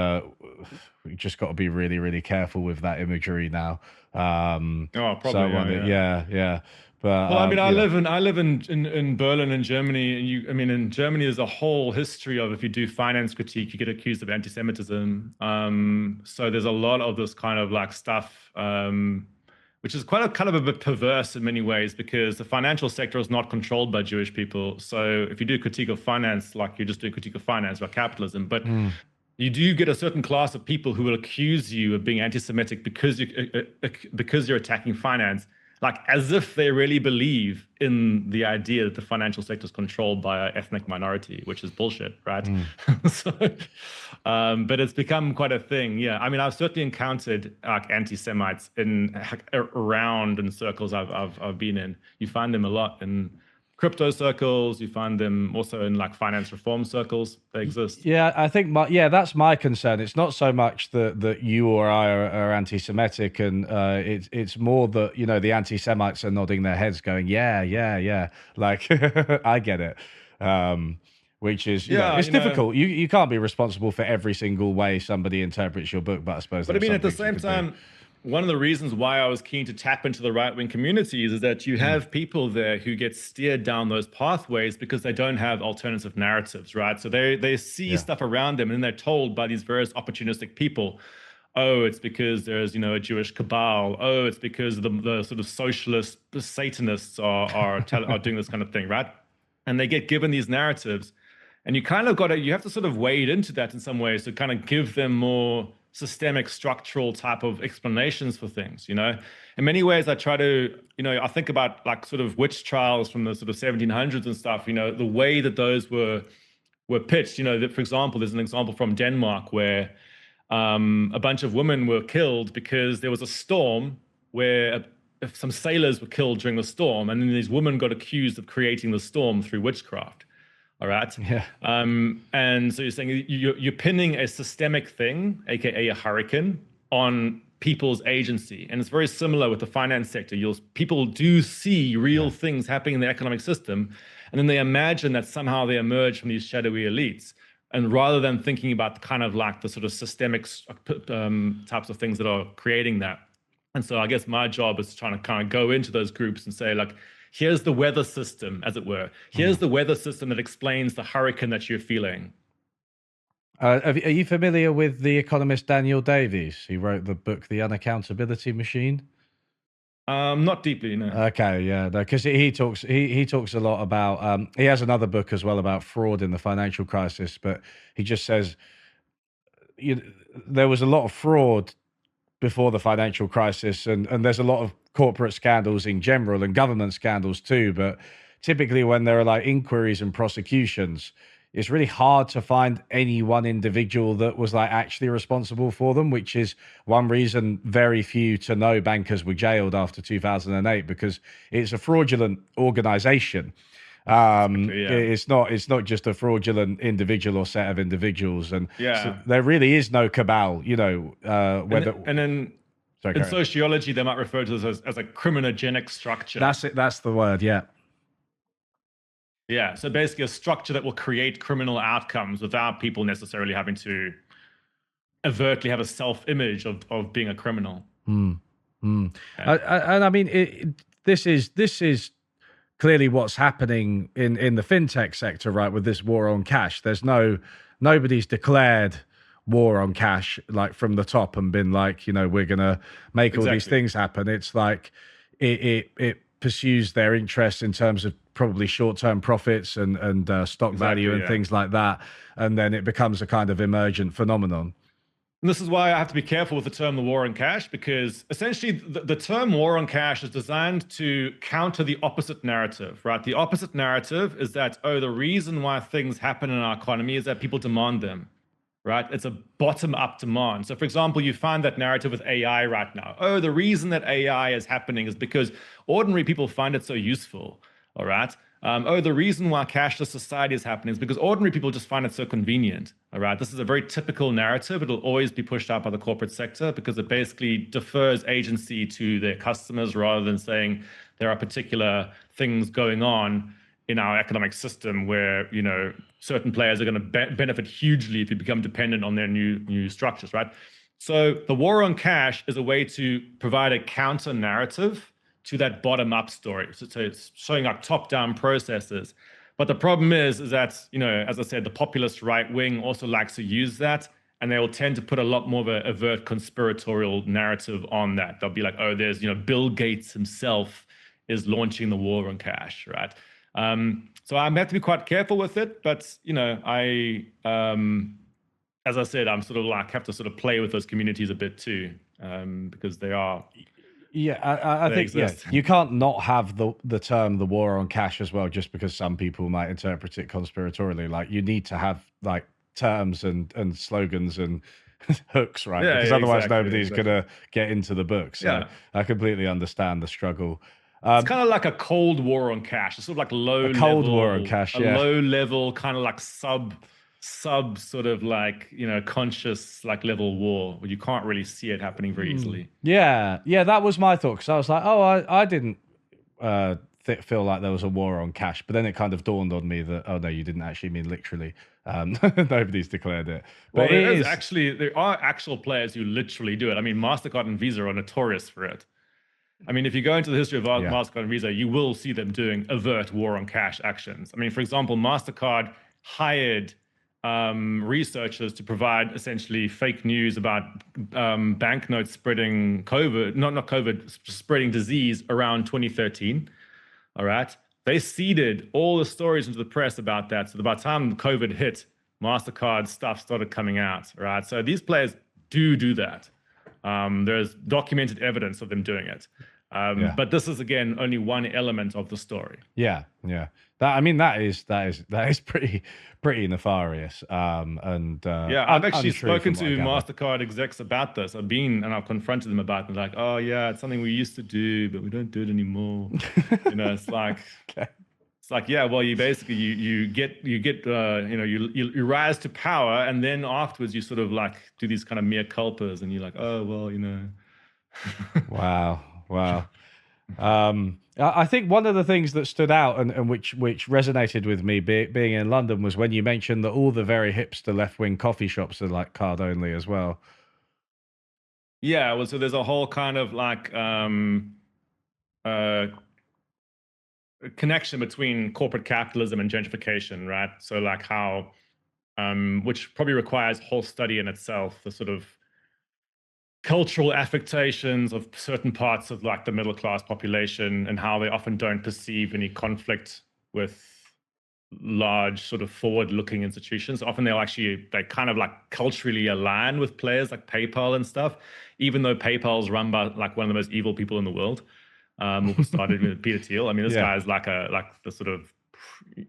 we just got to be really, really careful with that imagery now. Probably. Yeah. But, well, I live in Berlin, in Germany, and in Germany there's a whole history of, if you do finance critique, you get accused of anti-Semitism. So there's a lot of this kind of like stuff, which is kind of a bit perverse in many ways, because the financial sector is not controlled by Jewish people. So if you do critique of finance, like you're just doing critique of finance about capitalism, but you do get a certain class of people who will accuse you of being anti-Semitic because you're attacking finance, like as if they really believe in the idea that the financial sector is controlled by an ethnic minority, which is bullshit, right? But it's become quite a thing. Yeah, I mean, I've certainly encountered like anti-Semites around in circles I've been in. You find them a lot in crypto circles. You find them also in like finance reform circles. They exist. Yeah, I think that's my concern. It's not so much that you or I are anti-Semitic, and it's more that the anti-Semites are nodding their heads, going, yeah, like I get it. Which is it's difficult. You can't be responsible for every single way somebody interprets your book, but I suppose. But I mean, at the same time, one of the reasons why I was keen to tap into the right-wing communities is that you have people there who get steered down those pathways because they don't have alternative narratives, right? So they see stuff around them, and then they're told by these various opportunistic people, oh, it's because there's a Jewish cabal. Oh, it's because the sort of socialist Satanists are doing this kind of thing, right? And they get given these narratives, and you kind of you have to sort of wade into that in some ways to kind of give them more systemic, structural type of explanations for things. In many ways, I try to, I think about like sort of witch trials from the sort of 1700s and stuff. The way that those were pitched. That, for example, there's an example from Denmark where a bunch of women were killed because there was a storm where some sailors were killed during the storm, and then these women got accused of creating the storm through witchcraft. All right. Yeah. And so you're saying you're pinning a systemic thing, aka a hurricane, on people's agency, and it's very similar with the finance sector. People do see real things happening in the economic system, and then they imagine that somehow they emerge from these shadowy elites. And rather than thinking about kind of like the sort of systemic types of things that are creating that, and so I guess my job is trying to kind of go into those groups and say, like, here's the weather system, as it were. Here's the weather system that explains the hurricane that you're feeling. Are you familiar with the economist Daniel Davies? He wrote the book, The Unaccountability Machine. Not deeply, no. Okay, yeah, because he talks a lot about. He has another book as well about fraud in the financial crisis, but he just says there was a lot of fraud before the financial crisis, and there's a lot of corporate scandals in general and government scandals too, but typically when there are like inquiries and prosecutions, it's really hard to find any one individual that was like actually responsible for them, which is one reason very few to know bankers were jailed after 2008, because it's a fraudulent organization. It's not just a fraudulent individual or set of individuals, and so there really is no cabal, in sociology, they might refer to this as a criminogenic structure. That's it. That's the word. Yeah. Yeah. So basically, a structure that will create criminal outcomes without people necessarily having to overtly have a self-image of being a criminal. And I mean, this is clearly what's happening in the fintech sector, right? With this war on cash, nobody's declared war on cash like from the top and been like, we're gonna make all these things happen. It's like it pursues their interests in terms of probably short-term profits and stock value and things like that, and then it becomes a kind of emergent phenomenon. And this is why I have to be careful with the term the war on cash, because essentially the term war on cash is designed to counter the opposite narrative, right? The opposite narrative is that, oh, the reason why things happen in our economy is that people demand them, right? It's a bottom-up demand. So, for example, you find that narrative with AI right now. Oh, the reason that AI is happening is because ordinary people find it so useful, all right? Oh, the reason why cashless society is happening is because ordinary people just find it so convenient, all right? This is a very typical narrative. It'll always be pushed out by the corporate sector because it basically defers agency to their customers rather than saying there are particular things going on in our economic system where, you know, certain players are going to benefit hugely if you become dependent on their new structures, right? So the war on cash is a way to provide a counter narrative to that bottom-up story. So it's showing up top-down processes. But the problem is that, you know, as I said, the populist right wing also likes to use that, and they will tend to put a lot more of an overt conspiratorial narrative on that. They'll be like, oh, there's, you know, Bill Gates himself is launching the war on cash, right? So I have to be quite careful with it, but you know, as I said, I'm sort of like have to sort of play with those communities a bit too, because they are. Yeah, I think you can't not have the term the war on cash as well, just because some people might interpret it conspiratorially. Like you need to have like terms and slogans and hooks, right? Yeah, because otherwise nobody's gonna get into the book. So I completely understand the struggle. It's kind of like a cold war on cash. It's sort of like war on cash, low level kind of like sub sort of like, you know, conscious like level war where you can't really see it happening very easily. Yeah, that was my thought, because I was like, oh, I didn't feel like there was a war on cash, but then it kind of dawned on me that, oh no, you didn't actually mean literally. Nobody's declared it. But well, there are actual players who literally do it. I mean, MasterCard and Visa are notorious for it. I mean, if you go into the history of MasterCard and Visa, you will see them doing overt war on cash actions. I mean, for example, MasterCard hired researchers to provide essentially fake news about banknotes spreading COVID, not COVID, spreading disease around 2013. All right. They seeded all the stories into the press about that. So by the time COVID hit, MasterCard stuff started coming out. Right. So these players do that. There's documented evidence of them doing it. But this is again only one element of the story. Yeah. That is pretty nefarious. I've actually spoken to MasterCard execs about this. I've confronted them about it. Like, oh yeah, it's something we used to do, but we don't do it anymore. You know, it's like. Okay. It's like, yeah, well, you basically you get you know, you rise to power, and then afterwards you sort of like do these kind of mea culpas, and you're like, oh well, you know. Wow. I think one of the things that stood out and which resonated with me being in London was when you mentioned that all the very hipster left-wing coffee shops are like card only as well. Yeah, well, so there's a whole kind of like connection between corporate capitalism and gentrification, right? So like how, which probably requires a whole study in itself, the sort of cultural affectations of certain parts of like the middle class population and how they often don't perceive any conflict with large sort of forward-looking institutions. Often they kind of like culturally align with players like PayPal and stuff, even though PayPal's run by like one of the most evil people in the world. Who started with Peter Thiel. I mean, this guy is like the sort of,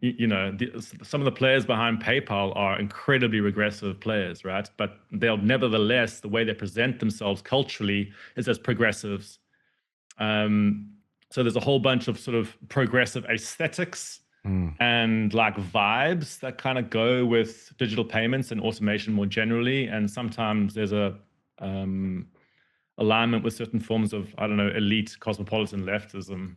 you know, some of the players behind PayPal are incredibly regressive players, right? But they'll nevertheless, the way they present themselves culturally is as progressives. So there's a whole bunch of sort of progressive aesthetics and like vibes that kind of go with digital payments and automation more generally. And sometimes there's a alignment with certain forms of, I don't know, elite cosmopolitan leftism.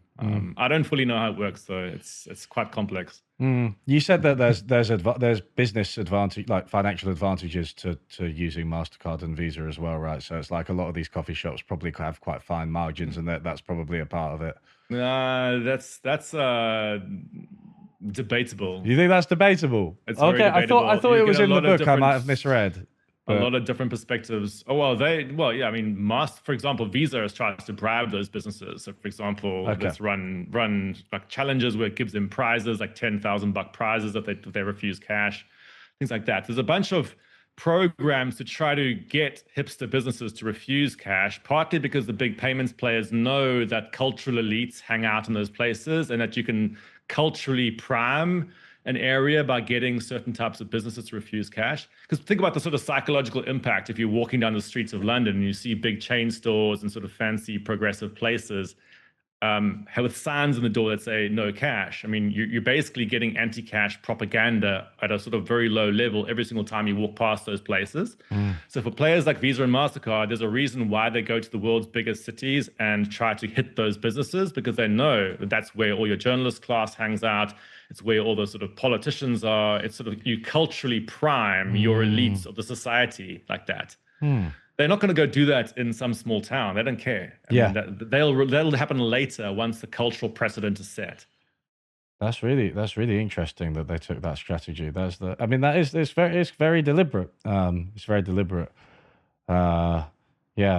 I don't fully know how it works, though. It's quite complex. You said that there's business advantage, like financial advantages to using MasterCard and Visa as well, right? So it's like a lot of these coffee shops probably have quite fine margins, and that's probably a part of it. That's debatable. You think that's debatable? It's okay. Debatable. I thought it was in the book. I might have misread. a lot of different perspectives. Yeah, I mean, for example, Visa has tried to bribe those businesses. So, for example, let's run like challenges where it gives them prizes, like $10,000 prizes if they refuse cash, things like that. There's a bunch of programs to try to get hipster businesses to refuse cash, partly because the big payments players know that cultural elites hang out in those places and that you can culturally prime an area by getting certain types of businesses to refuse cash. Because think about the sort of psychological impact if you're walking down the streets of London and you see big chain stores and sort of fancy progressive places with signs on the door that say no cash. I mean, you're basically getting anti-cash propaganda at a sort of very low level every single time you walk past those places. So for players like Visa and MasterCard, there's a reason why they go to the world's biggest cities and try to hit those businesses, because they know that that's where all your journalist class hangs out. It's where all the sort of politicians are. It's sort of, you culturally prime your elites of the society like that. They're not going to go do that in some small town. They don't care. I mean, that'll happen later once the cultural precedent is set. That's really interesting that they took that strategy. It's very deliberate. It's very deliberate. Yeah,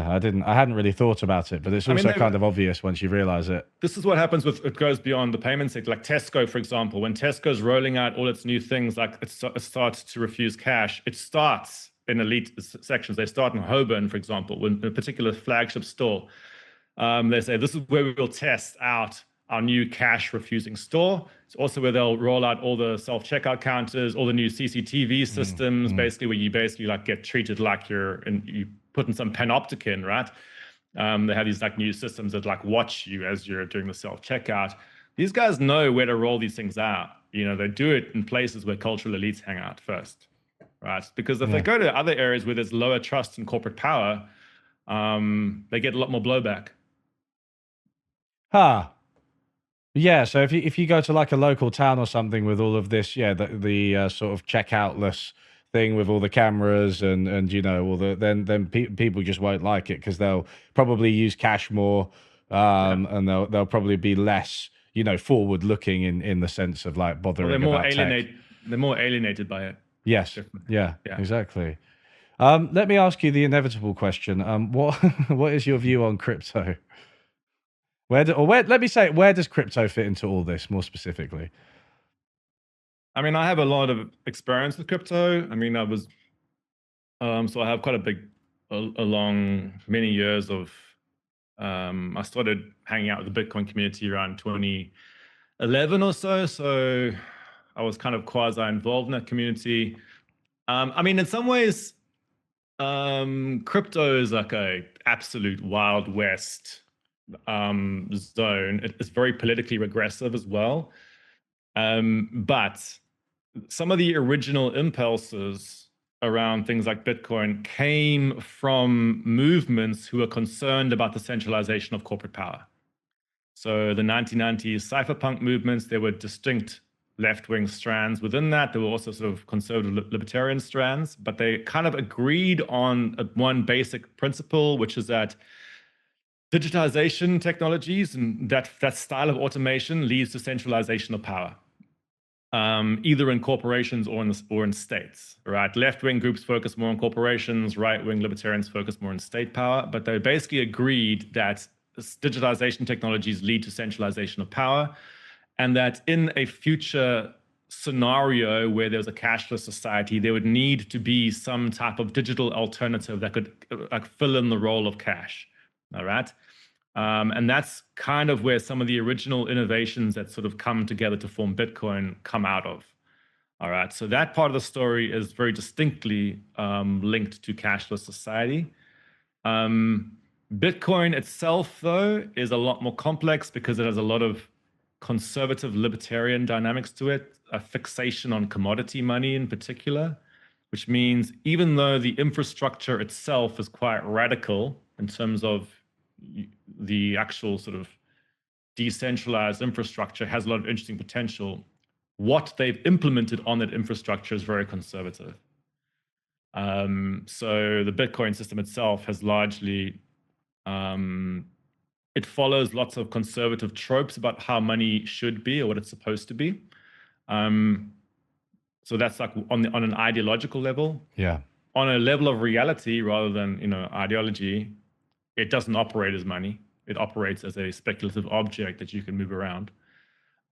I hadn't really thought about it, but it's also kind of obvious once you realize it. This is what happens it goes beyond the payment sector. Like Tesco, for example, when Tesco's rolling out all its new things, like it starts to refuse cash, it starts in elite sections. They start in Holborn, for example, when a particular flagship store. They say, this is where we will test out our new cash refusing store. It's also where they'll roll out all the self-checkout counters, all the new CCTV systems, basically where you like get treated like you put in some panopticon, right? They have these like new systems that like watch you as you're doing the self-checkout. These guys know where to roll these things out. You know, they do it in places where cultural elites hang out first, right? Because if they go to other areas where there's lower trust in corporate power, they get a lot more blowback. Yeah, so if you go to like a local town or something with all of this, the sort of checkoutless thing with all the cameras and you know all then people just won't like it because they'll probably use cash more, and they'll probably be less forward looking in the sense of like bothering about tech. They're more alienated by it. Yes, definitely. Yeah, exactly. Let me ask you the inevitable question. What is your view on crypto? Where does crypto fit into all this more specifically? I mean, I have a lot of experience with crypto. I mean, I was, so I have quite long, many years of, I started hanging out with the Bitcoin community around 2011 or so. So I was kind of quasi involved in that community. I mean, in some ways, crypto is like a absolute Wild West zone. It's very politically regressive as well. But some of the original impulses around things like Bitcoin came from movements who were concerned about the centralization of corporate power. So the 1990s cypherpunk movements, there were distinct left-wing strands within that. There were also sort of conservative libertarian strands, but they kind of agreed on one basic principle, which is that digitization technologies and that style of automation leads to centralization of power, either in corporations or in states, right? Left-wing groups focus more on corporations, right-wing libertarians focus more on state power, but they basically agreed that digitization technologies lead to centralization of power, and that in a future scenario where there's a cashless society, there would need to be some type of digital alternative that could fill in the role of cash. All right. And that's kind of where some of the original innovations that sort of come together to form Bitcoin come out of. All right. So that part of the story is very distinctly linked to cashless society. Bitcoin itself, though, is a lot more complex because it has a lot of conservative libertarian dynamics to it, a fixation on commodity money in particular, which means even though the infrastructure itself is quite radical in terms of the actual sort of decentralized infrastructure has a lot of interesting potential, what they've implemented on that infrastructure is very conservative. So the Bitcoin system itself has largely, it follows lots of conservative tropes about how money should be or what it's supposed to be. So that's like on an ideological level. Yeah. on a level of reality rather than, ideology, it doesn't operate as money. It operates as a speculative object that you can move around.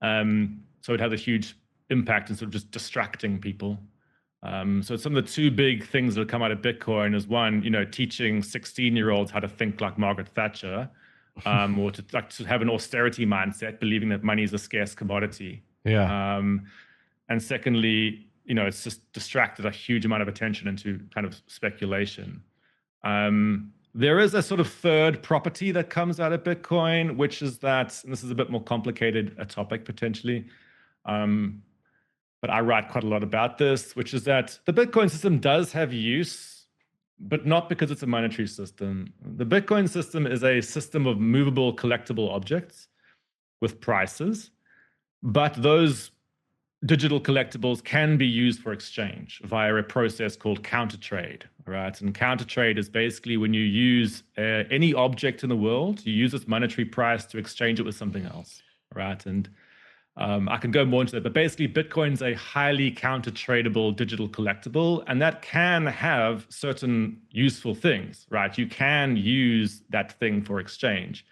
So it has a huge impact in sort of just distracting people. So some of the two big things that have come out of Bitcoin is one, teaching 16-year-olds how to think like Margaret Thatcher, or to have an austerity mindset, believing that money is a scarce commodity. Yeah. And secondly, it's just distracted a huge amount of attention into kind of speculation. There is a sort of third property that comes out of Bitcoin, which is that, and this is a bit more complicated, a topic potentially, but I write quite a lot about this, which is that the Bitcoin system does have use, but not because it's a monetary system. The Bitcoin system is a system of movable, collectible objects with prices, but those digital collectibles can be used for exchange via a process called counter trade, right? And counter trade is basically when you use any object in the world, you use its monetary price to exchange it with something else, right? And I can go more into that, but basically Bitcoin's a highly counter tradable digital collectible, and that can have certain useful things, right? You can use that thing for exchange.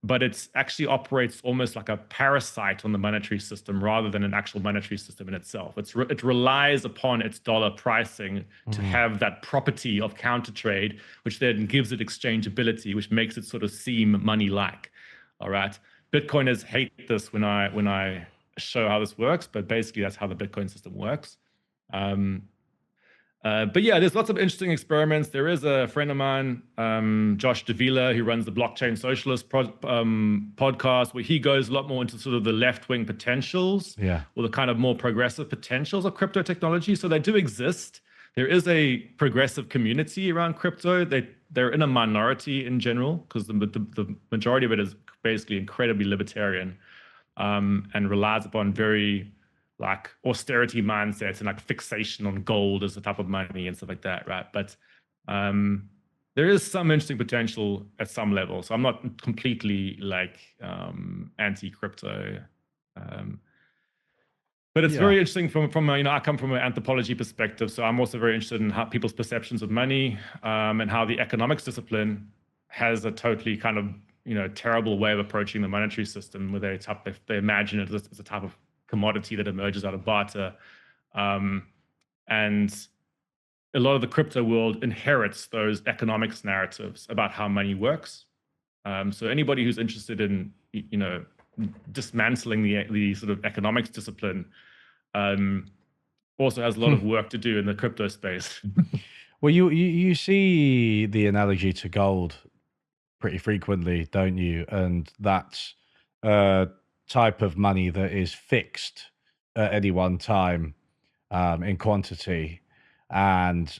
But it actually operates almost like a parasite on the monetary system rather than an actual monetary system in itself. It relies upon its dollar pricing to have that property of counter trade, which then gives it exchangeability, which makes it sort of seem money-like. All right. Bitcoiners hate this when I show how this works, but basically that's how the Bitcoin system works. But yeah, there's lots of interesting experiments. There is a friend of mine, Josh Davila, who runs the Blockchain Socialist podcast, where he goes a lot more into sort of the left-wing potentials, or the kind of more progressive potentials of crypto technology. So they do exist. There is a progressive community around crypto. They're in a minority in general, because the majority of it is basically incredibly libertarian, and relies upon very like austerity mindsets and like fixation on gold as a type of money and stuff like that, right? But there is some interesting potential at some level. So I'm not completely like anti-crypto. But it's very interesting from I come from an anthropology perspective, so I'm also very interested in how people's perceptions of money, and how the economics discipline has a totally kind of terrible way of approaching the monetary system, where they imagine it as a type of commodity that emerges out of barter, and a lot of the crypto world inherits those economics narratives about how money works. So anybody who's interested in dismantling the sort of economics discipline also has a lot of work to do in the crypto space. Well, you see the analogy to gold pretty frequently, don't you? And that's type of money that is fixed at any one time in quantity, and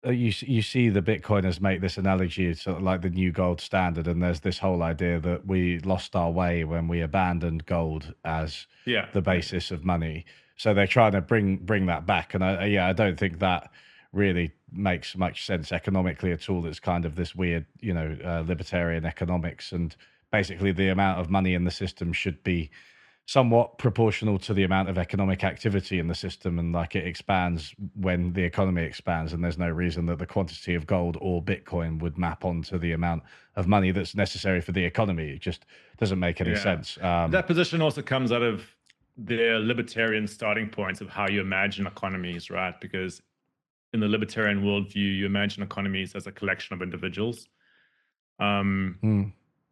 you see the Bitcoiners make this analogy to like the new gold standard, and there's this whole idea that we lost our way when we abandoned gold as the basis of money. So they're trying to bring that back, and I don't think that really makes much sense economically at all. It's kind of this weird, libertarian economics, and basically the amount of money in the system should be somewhat proportional to the amount of economic activity in the system, and like it expands when the economy expands, and there's no reason that the quantity of gold or Bitcoin would map onto the amount of money that's necessary for the economy. It just doesn't make any sense. That position also comes out of their libertarian starting points of how you imagine economies, right? Because in the libertarian worldview, you imagine economies as a collection of individuals,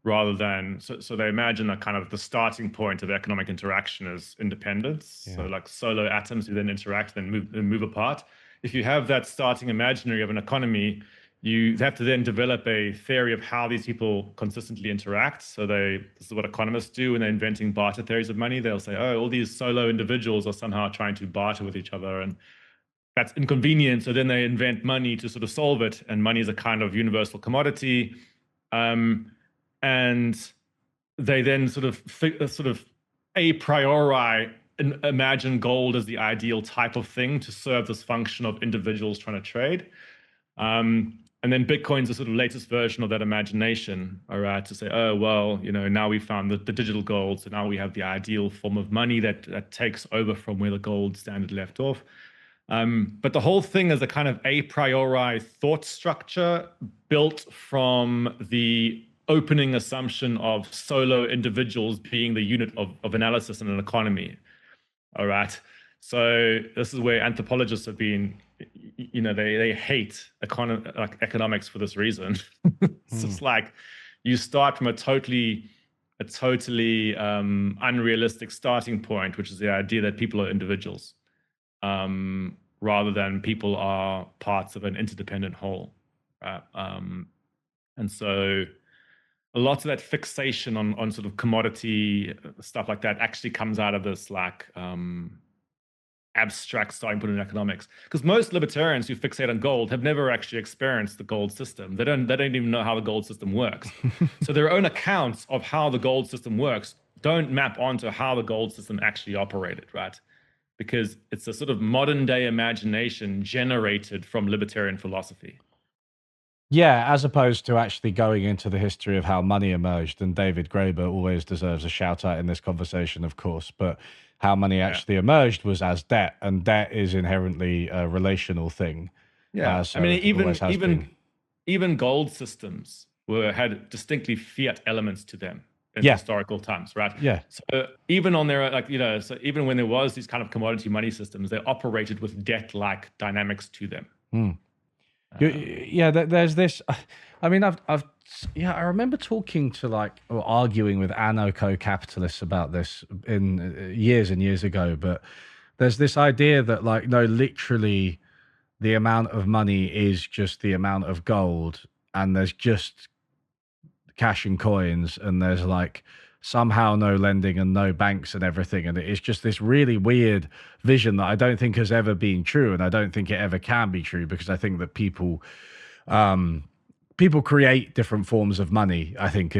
rather than, so they imagine a kind of the starting point of economic interaction as independence. So like solo atoms who then interact, then move apart. If you have that starting imaginary of an economy, you have to then develop a theory of how these people consistently interact. So this is what economists do when they're inventing barter theories of money. They'll say, oh, all these solo individuals are somehow trying to barter with each other, and that's inconvenient. So then they invent money to sort of solve it. And money is a kind of universal commodity. And they then sort of a priori imagine gold as the ideal type of thing to serve this function of individuals trying to trade. And then Bitcoin's the sort of latest version of that imagination, all right, to say, oh, well, now we found the digital gold, so now we have the ideal form of money that takes over from where the gold standard left off. But the whole thing is a kind of a priori thought structure built from the opening assumption of solo individuals being the unit of analysis in an economy. All right. So this is where anthropologists have been, they hate economics for this reason. It's just like you start from a totally unrealistic starting point, which is the idea that people are individuals, rather than people are parts of an interdependent whole. And so a lot of that fixation on sort of commodity stuff like that actually comes out of this abstract starting point in economics. Because most libertarians who fixate on gold have never actually experienced the gold system. They don't even know how the gold system works. So their own accounts of how the gold system works don't map onto how the gold system actually operated, right? Because it's a sort of modern day imagination generated from libertarian philosophy. Yeah, as opposed to actually going into the history of how money emerged. And David Graeber always deserves a shout out in this conversation, of course. But how money actually emerged was as debt, and debt is inherently a relational thing. Yeah, So I mean, it always has been. even gold systems had distinctly fiat elements to them in Yeah. historical times, right? Yeah. So even on their so even when there was these kind of commodity money systems, they operated with debt-like dynamics to them. Yeah, there's this. I mean, I remember talking to or arguing with anarcho-capitalists about this in years and years ago. But there's this idea that no, literally, the amount of money is just the amount of gold, and there's just cash and coins, and there's somehow no lending and no banks and everything, and it's just this really weird vision that I don't think has ever been true, and I don't think it ever can be true, because I think that people create different forms of money. I think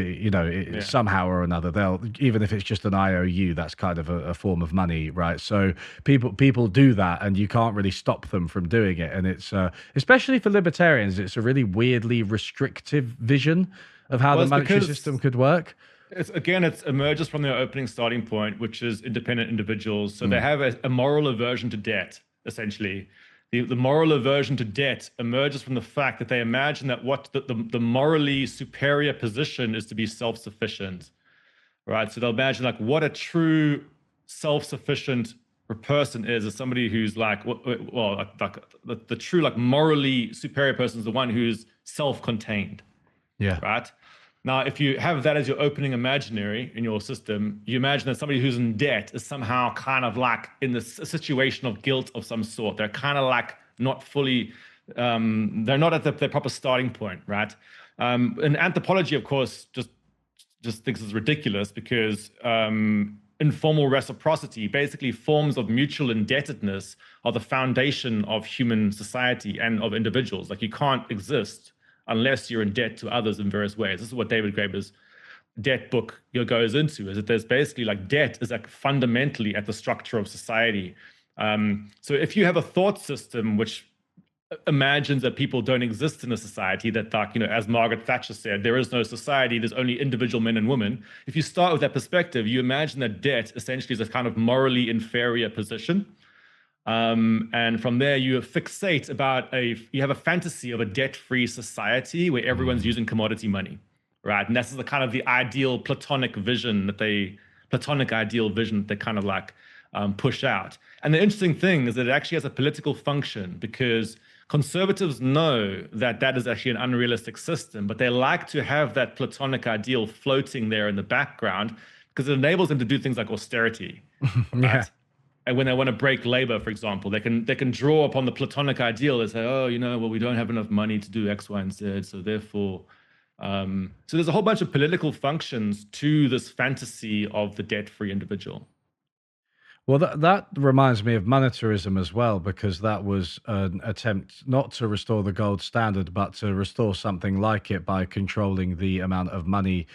somehow or another, they'll, even if it's just an IOU, that's kind of a form of money, right? So people do that, and you can't really stop them from doing it. And it's especially for libertarians, it's a really weirdly restrictive vision of how the monetary system could work. It emerges from their opening starting point, which is independent individuals. So they have a moral aversion to debt, essentially. The moral aversion to debt emerges from the fact that they imagine that what the morally superior position is to be self-sufficient, right? So they'll imagine what a true self-sufficient person is somebody who's the true morally superior person is the one who's self-contained. Yeah. Right. Now, if you have that as your opening imaginary in your system, you imagine that somebody who's in debt is somehow kind of in this situation of guilt of some sort. They're kind of not fully, they're not at their proper starting point, right? And anthropology, of course, just thinks it's ridiculous, because informal reciprocity, basically forms of mutual indebtedness, are the foundation of human society and of individuals. You can't exist unless you're in debt to others in various ways. This is what David Graeber's debt book goes into, is that there's basically debt is fundamentally at the structure of society. So if you have a thought system which imagines that people don't exist in a society, that as Margaret Thatcher said, there is no society, there's only individual men and women. If you start with that perspective, you imagine that debt essentially is a kind of morally inferior position. And from there, you fixate you have a fantasy of a debt-free society where everyone's using commodity money, right? And that's the kind of the ideal Platonic vision that they kind of push out. And the interesting thing is that it actually has a political function, because conservatives know that that is actually an unrealistic system, but they like to have that Platonic ideal floating there in the background, because it enables them to do things like austerity. Right? Yeah. And when they want to break labor, for example, they can draw upon the Platonic ideal and say, oh, we don't have enough money to do X, Y, and Z, so therefore, so there's a whole bunch of political functions to this fantasy of the debt-free individual. Well, that reminds me of monetarism as well, because that was an attempt not to restore the gold standard, but to restore something like it by controlling the amount of money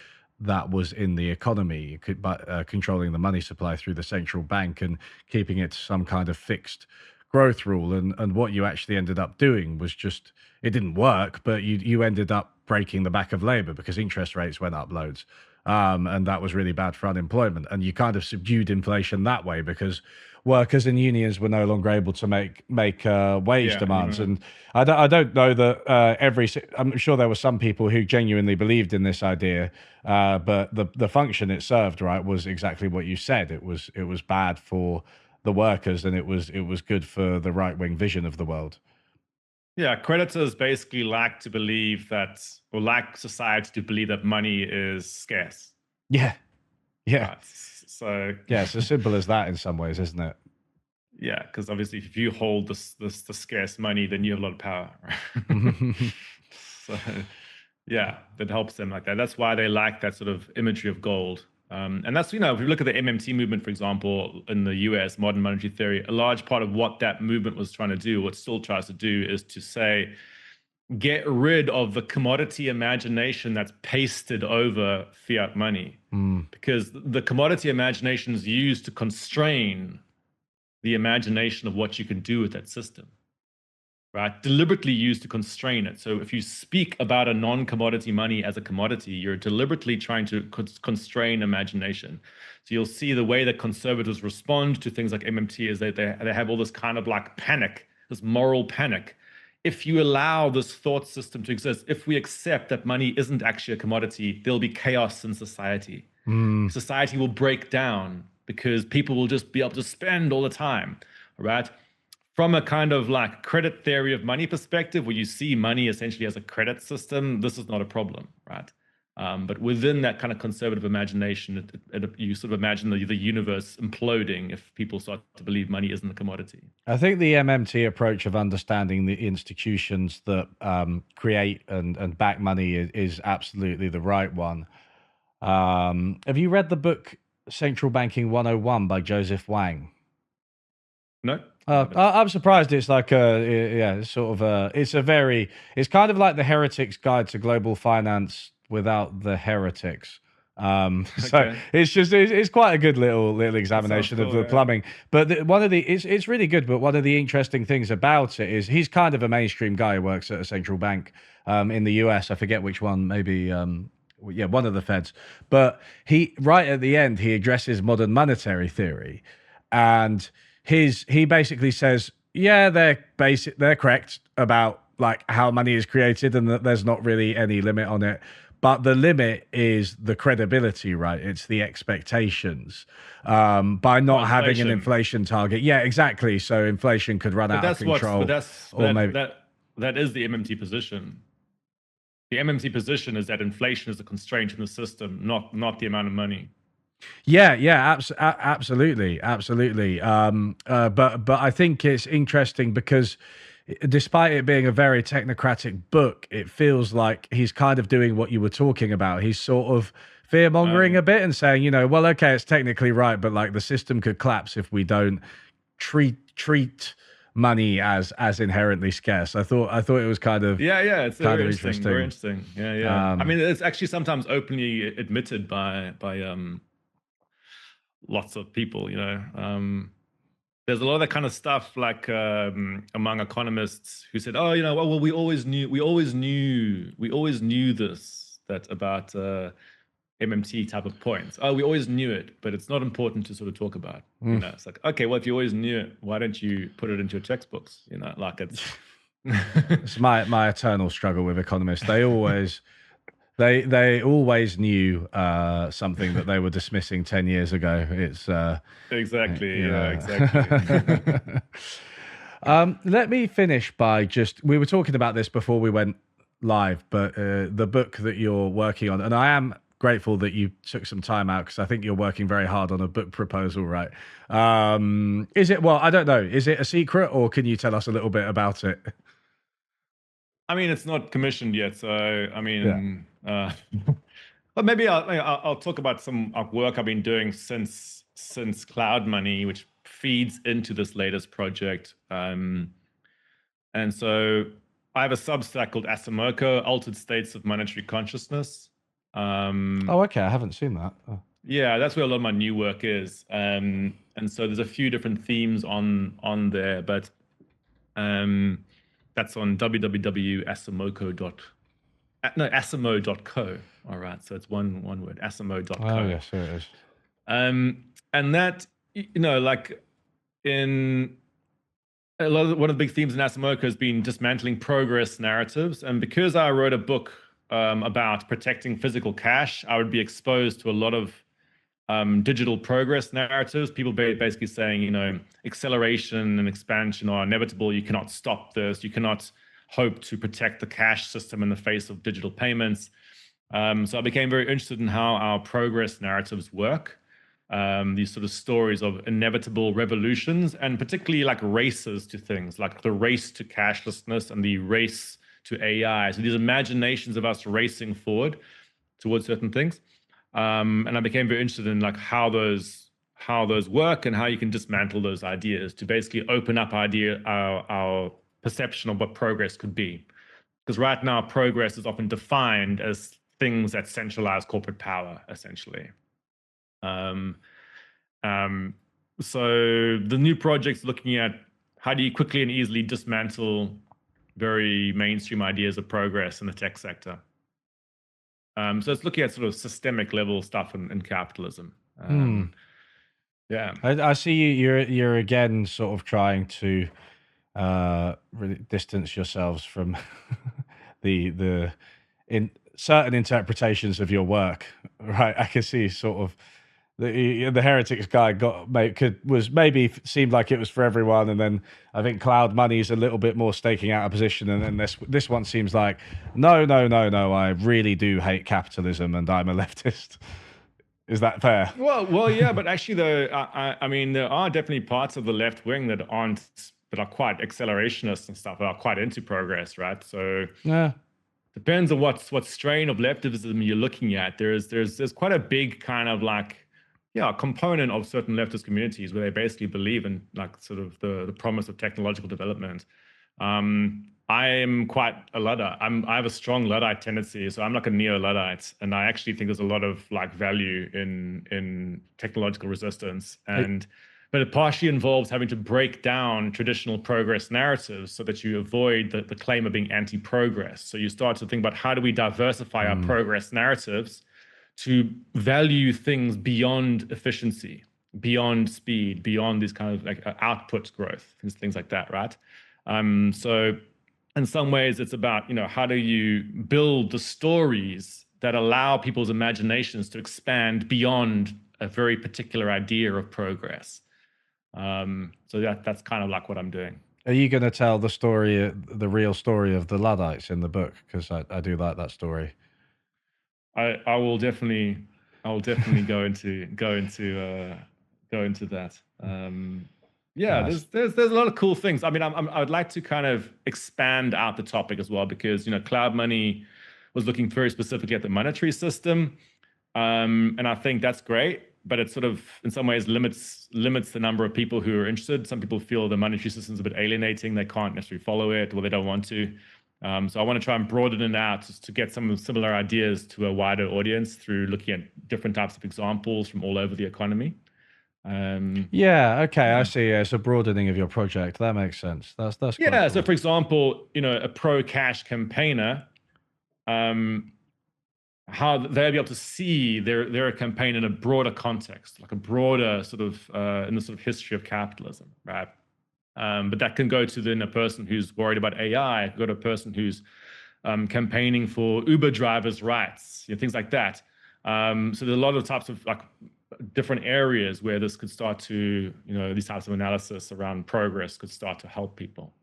that was in the economy, by controlling the money supply through the central bank and keeping it to some kind of fixed growth rule. And what you actually ended up doing was it didn't work, but you ended up breaking the back of labor, because interest rates went up loads. and that was really bad for unemployment. And you kind of subdued inflation that way because workers and unions were no longer able to make wage demands. And I don't know that I'm sure there were some people who genuinely believed in this idea, but the function it served, right, was exactly what you said. It was bad for the workers, and it was good for the right-wing vision of the world. Yeah, creditors basically like society to believe that money is scarce. Yeah. Right. So yeah, it's as simple as that in some ways, isn't it? Yeah, because obviously if you hold the scarce money, then you have a lot of power. Right? So yeah, that helps them like that. That's why they like that sort of imagery of gold. And that's, if you look at the MMT movement, for example, in the US, modern monetary theory, a large part of what that movement was trying to do, what still tries to do, is to say, get rid of the commodity imagination that's pasted over fiat money. Because the commodity imagination is used to constrain the imagination of what you can do with that system, right? Deliberately used to constrain it. So if you speak about a non-commodity money as a commodity, you're deliberately trying to constrain imagination. So you'll see the way that conservatives respond to things like MMT is that they have all this kind of like panic, this moral panic. If you allow this thought system to exist, if we accept that money isn't actually a commodity, there'll be chaos in society. Society will break down because people will just be able to spend all the time, right? From a kind of like credit theory of money perspective, where you see money essentially as a credit system, this is not a problem, right? But within that kind of conservative imagination, you sort of imagine the universe imploding if people start to believe money isn't a commodity. I think the MMT approach of understanding the institutions that create and back money is absolutely the right one. Have you read the book Central Banking 101 by Joseph Wang? No? I'm surprised. It's like it's kind of like the Heretics Guide to Global Finance without the heretics. So it's quite a good little examination of the plumbing. But it's really good. But one of the interesting things about it is he's kind of a mainstream guy who works at a central bank in the US. I forget which one, maybe one of the Feds. But he right at the end he addresses modern monetary theory, and he basically says, yeah, they're correct about like how money is created and that there's not really any limit on it. But the limit is the credibility, right? It's the expectations by not having an inflation target. Yeah, exactly. So inflation could run out of control. That is the MMT position. The MMT position is that inflation is a constraint in the system, not the amount of money. Yeah, absolutely. But I think it's interesting because despite it being a very technocratic book, it feels like he's kind of doing what you were talking about. He's sort of fear-mongering a bit and saying, well, okay, it's technically right, but like the system could collapse if we don't treat money as inherently scarce. I thought it was kind of it's very interesting. Yeah. I mean, it's actually sometimes openly admitted by lots of people. There's a lot of that kind of stuff like among economists who said, oh, well, we always knew this, that about MMT type of points. Oh, we always knew it, but it's not important to sort of talk about. It's like, okay, well, if you always knew it, why don't you put it into your textbooks? Like it's it's my eternal struggle with economists. They always knew something that they were dismissing 10 years ago. It's exactly. Let me finish by we were talking about this before we went live, but the book that you're working on, and I am grateful that you took some time out because I think you're working very hard on a book proposal, right? Is it, well, I don't know, is it a secret or can you tell us a little bit about it? I mean, it's not commissioned yet, so I mean, but maybe I'll talk about some work I've been doing since Cloud Money, which feeds into this latest project. And so I have a Substack called Asimoko, Altered States of Monetary Consciousness. Okay, I haven't seen that. Yeah, that's where a lot of my new work is. And so there's a few different themes on there, but that's on www.asimoko.com. no, asimo.co. All right, so it's one word, asimo.co. Oh yes, there it is. And that, like in one of the big themes in Asimoka has been dismantling progress narratives. And because I wrote a book about protecting physical cash, I would be exposed to a lot of digital progress narratives. People basically saying, acceleration and expansion are inevitable. You cannot stop this. You cannot hope to protect the cash system in the face of digital payments. So I became very interested in how our progress narratives work. These sort of stories of inevitable revolutions, and particularly like races to things, like the race to cashlessness and the race to AI. So these imaginations of us racing forward towards certain things. And I became very interested in like how those work and how you can dismantle those ideas to basically open up our perception of what progress could be. Because right now, progress is often defined as things that centralize corporate power, essentially. So the new project's looking at how do you quickly and easily dismantle very mainstream ideas of progress in the tech sector. So it's looking at sort of systemic level stuff in capitalism. Yeah, I see you're again sort of trying to really distance yourselves from the in certain interpretations of your work, right? I can see sort of the Heretics guy seemed like it was for everyone, and then I think Cloud Money's a little bit more staking out a position, and then this one seems like no, I really do hate capitalism, and I'm a leftist. Is that fair? Well, yeah, but actually, though, I mean, there are definitely parts of the left wing that are quite accelerationist and stuff, that are quite into progress, right? So Yeah. depends on what strain of leftism you're looking at. There's quite a big kind of like, component of certain leftist communities where they basically believe in like sort of the promise of technological development. I am quite a Luddite. I have a strong Luddite tendency, so I'm like a neo-Luddite, and I actually think there's a lot of like value in technological resistance, but it partially involves having to break down traditional progress narratives so that you avoid the claim of being anti-progress. So you start to think about how do we diversify our progress narratives to value things beyond efficiency, beyond speed, beyond these kind of like output growth, things like that, right? So in some ways, it's about, how do you build the stories that allow people's imaginations to expand beyond a very particular idea of progress. So that's kind of like what I'm doing. Are you going to tell the story, the real story of the Luddites in the book? Because I do like that story. I will definitely go into that. Yeah, Nice. there's a lot of cool things. I mean, I would like to kind of expand out the topic as well, because Cloud Money was looking very specifically at the monetary system, and I think that's great, but it sort of in some ways limits the number of people who are interested. Some people feel the monetary system is a bit alienating; they can't necessarily follow it, or they don't want to. So I want to try and broaden it out just to get some similar ideas to a wider audience through looking at different types of examples from all over the economy. Yeah. Okay. I see. Yeah, it's a broadening of your project. That makes sense. That's quite yeah. cool. So, for example, a pro-cash campaigner, how they'll be able to see their campaign in a broader context, like a broader sort of in the sort of history of capitalism, right? But that can go to then a person who's worried about AI, go to a person who's campaigning for Uber drivers' rights, things like that. So there's a lot of types of like different areas where this could start to, these types of analysis around progress could start to help people.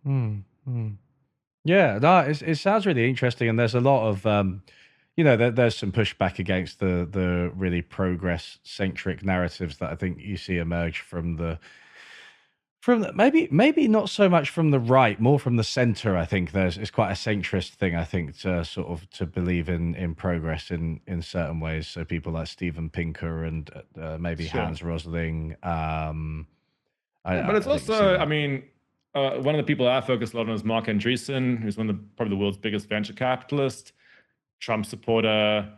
Yeah, no, it sounds really interesting, and there's a lot of there's some pushback against the really progress centric narratives that I think you see emerge from maybe not so much from the right, more from the center. I think it's quite a centrist thing. I think to sort of to believe in progress in certain ways. So people like Steven Pinker and maybe Sure. Hans Rosling. But it's also, I mean, one of the people I focus a lot on is Mark Andreessen, who's probably the world's biggest venture capitalist, Trump supporter.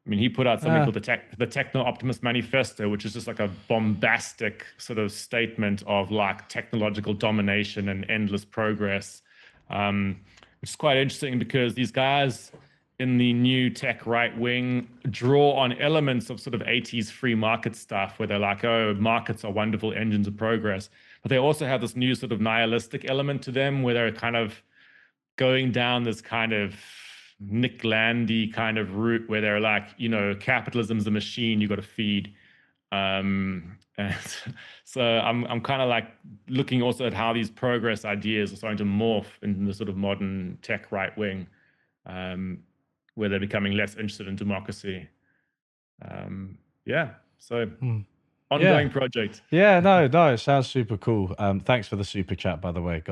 I mean, he put out something called the Techno Optimist Manifesto, which is just like a bombastic sort of statement of like technological domination and endless progress, which is quite interesting because these guys in the new tech right wing draw on elements of sort of 80s free market stuff where they're like, oh, markets are wonderful engines of progress. But they also have this new sort of nihilistic element to them where they're kind of going down this kind of Nick Landy kind of route where they're like, you know, capitalism's a machine you got to feed. And so I'm kind of like looking also at how these progress ideas are starting to morph in the sort of modern tech right wing, where they're becoming less interested in democracy. Yeah, so ongoing project. Yeah, no, it sounds super cool. Thanks for the super chat, by the way.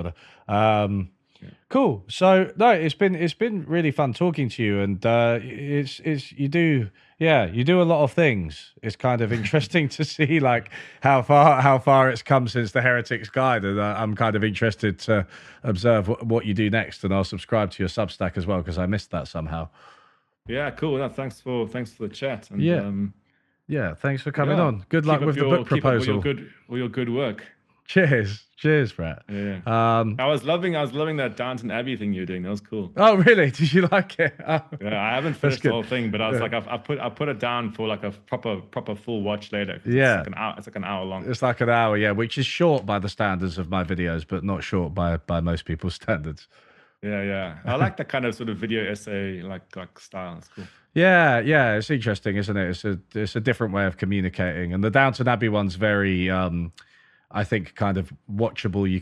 Cool. So no, it's been really fun talking to you, and you do a lot of things. It's kind of interesting to see like how far it's come since the Heretics Guide, and I'm kind of interested to observe what you do next, and I'll subscribe to your Substack as well because I missed that somehow. Yeah, cool. No, thanks for the chat. And, yeah, thanks for coming on. Good luck with the book proposal. Keep up with your good work. Cheers, Brett. Yeah. I was loving that Downton Abbey thing you were doing. That was cool. Oh, really? Did you like it? Oh. Yeah, I haven't finished the whole thing, but I was like, I put it down for like a proper full watch later. Yeah, it's like an hour long. It's like an hour, yeah, which is short by the standards of my videos, but not short by most people's standards. Yeah. I like that kind of sort of video essay like style. It's cool. Yeah, it's interesting, isn't it? It's a different way of communicating, and the Downton Abbey one's very, I think, kind of watchable. You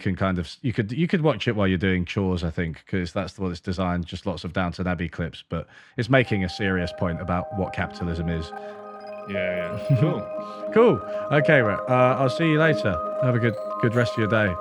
could watch it while you're doing chores, I think, because that's what it's designed. Just lots of Downton Abbey clips, but it's making a serious point about what capitalism is. Yeah. Cool. Cool. Okay, I'll see you later. Have a good rest of your day.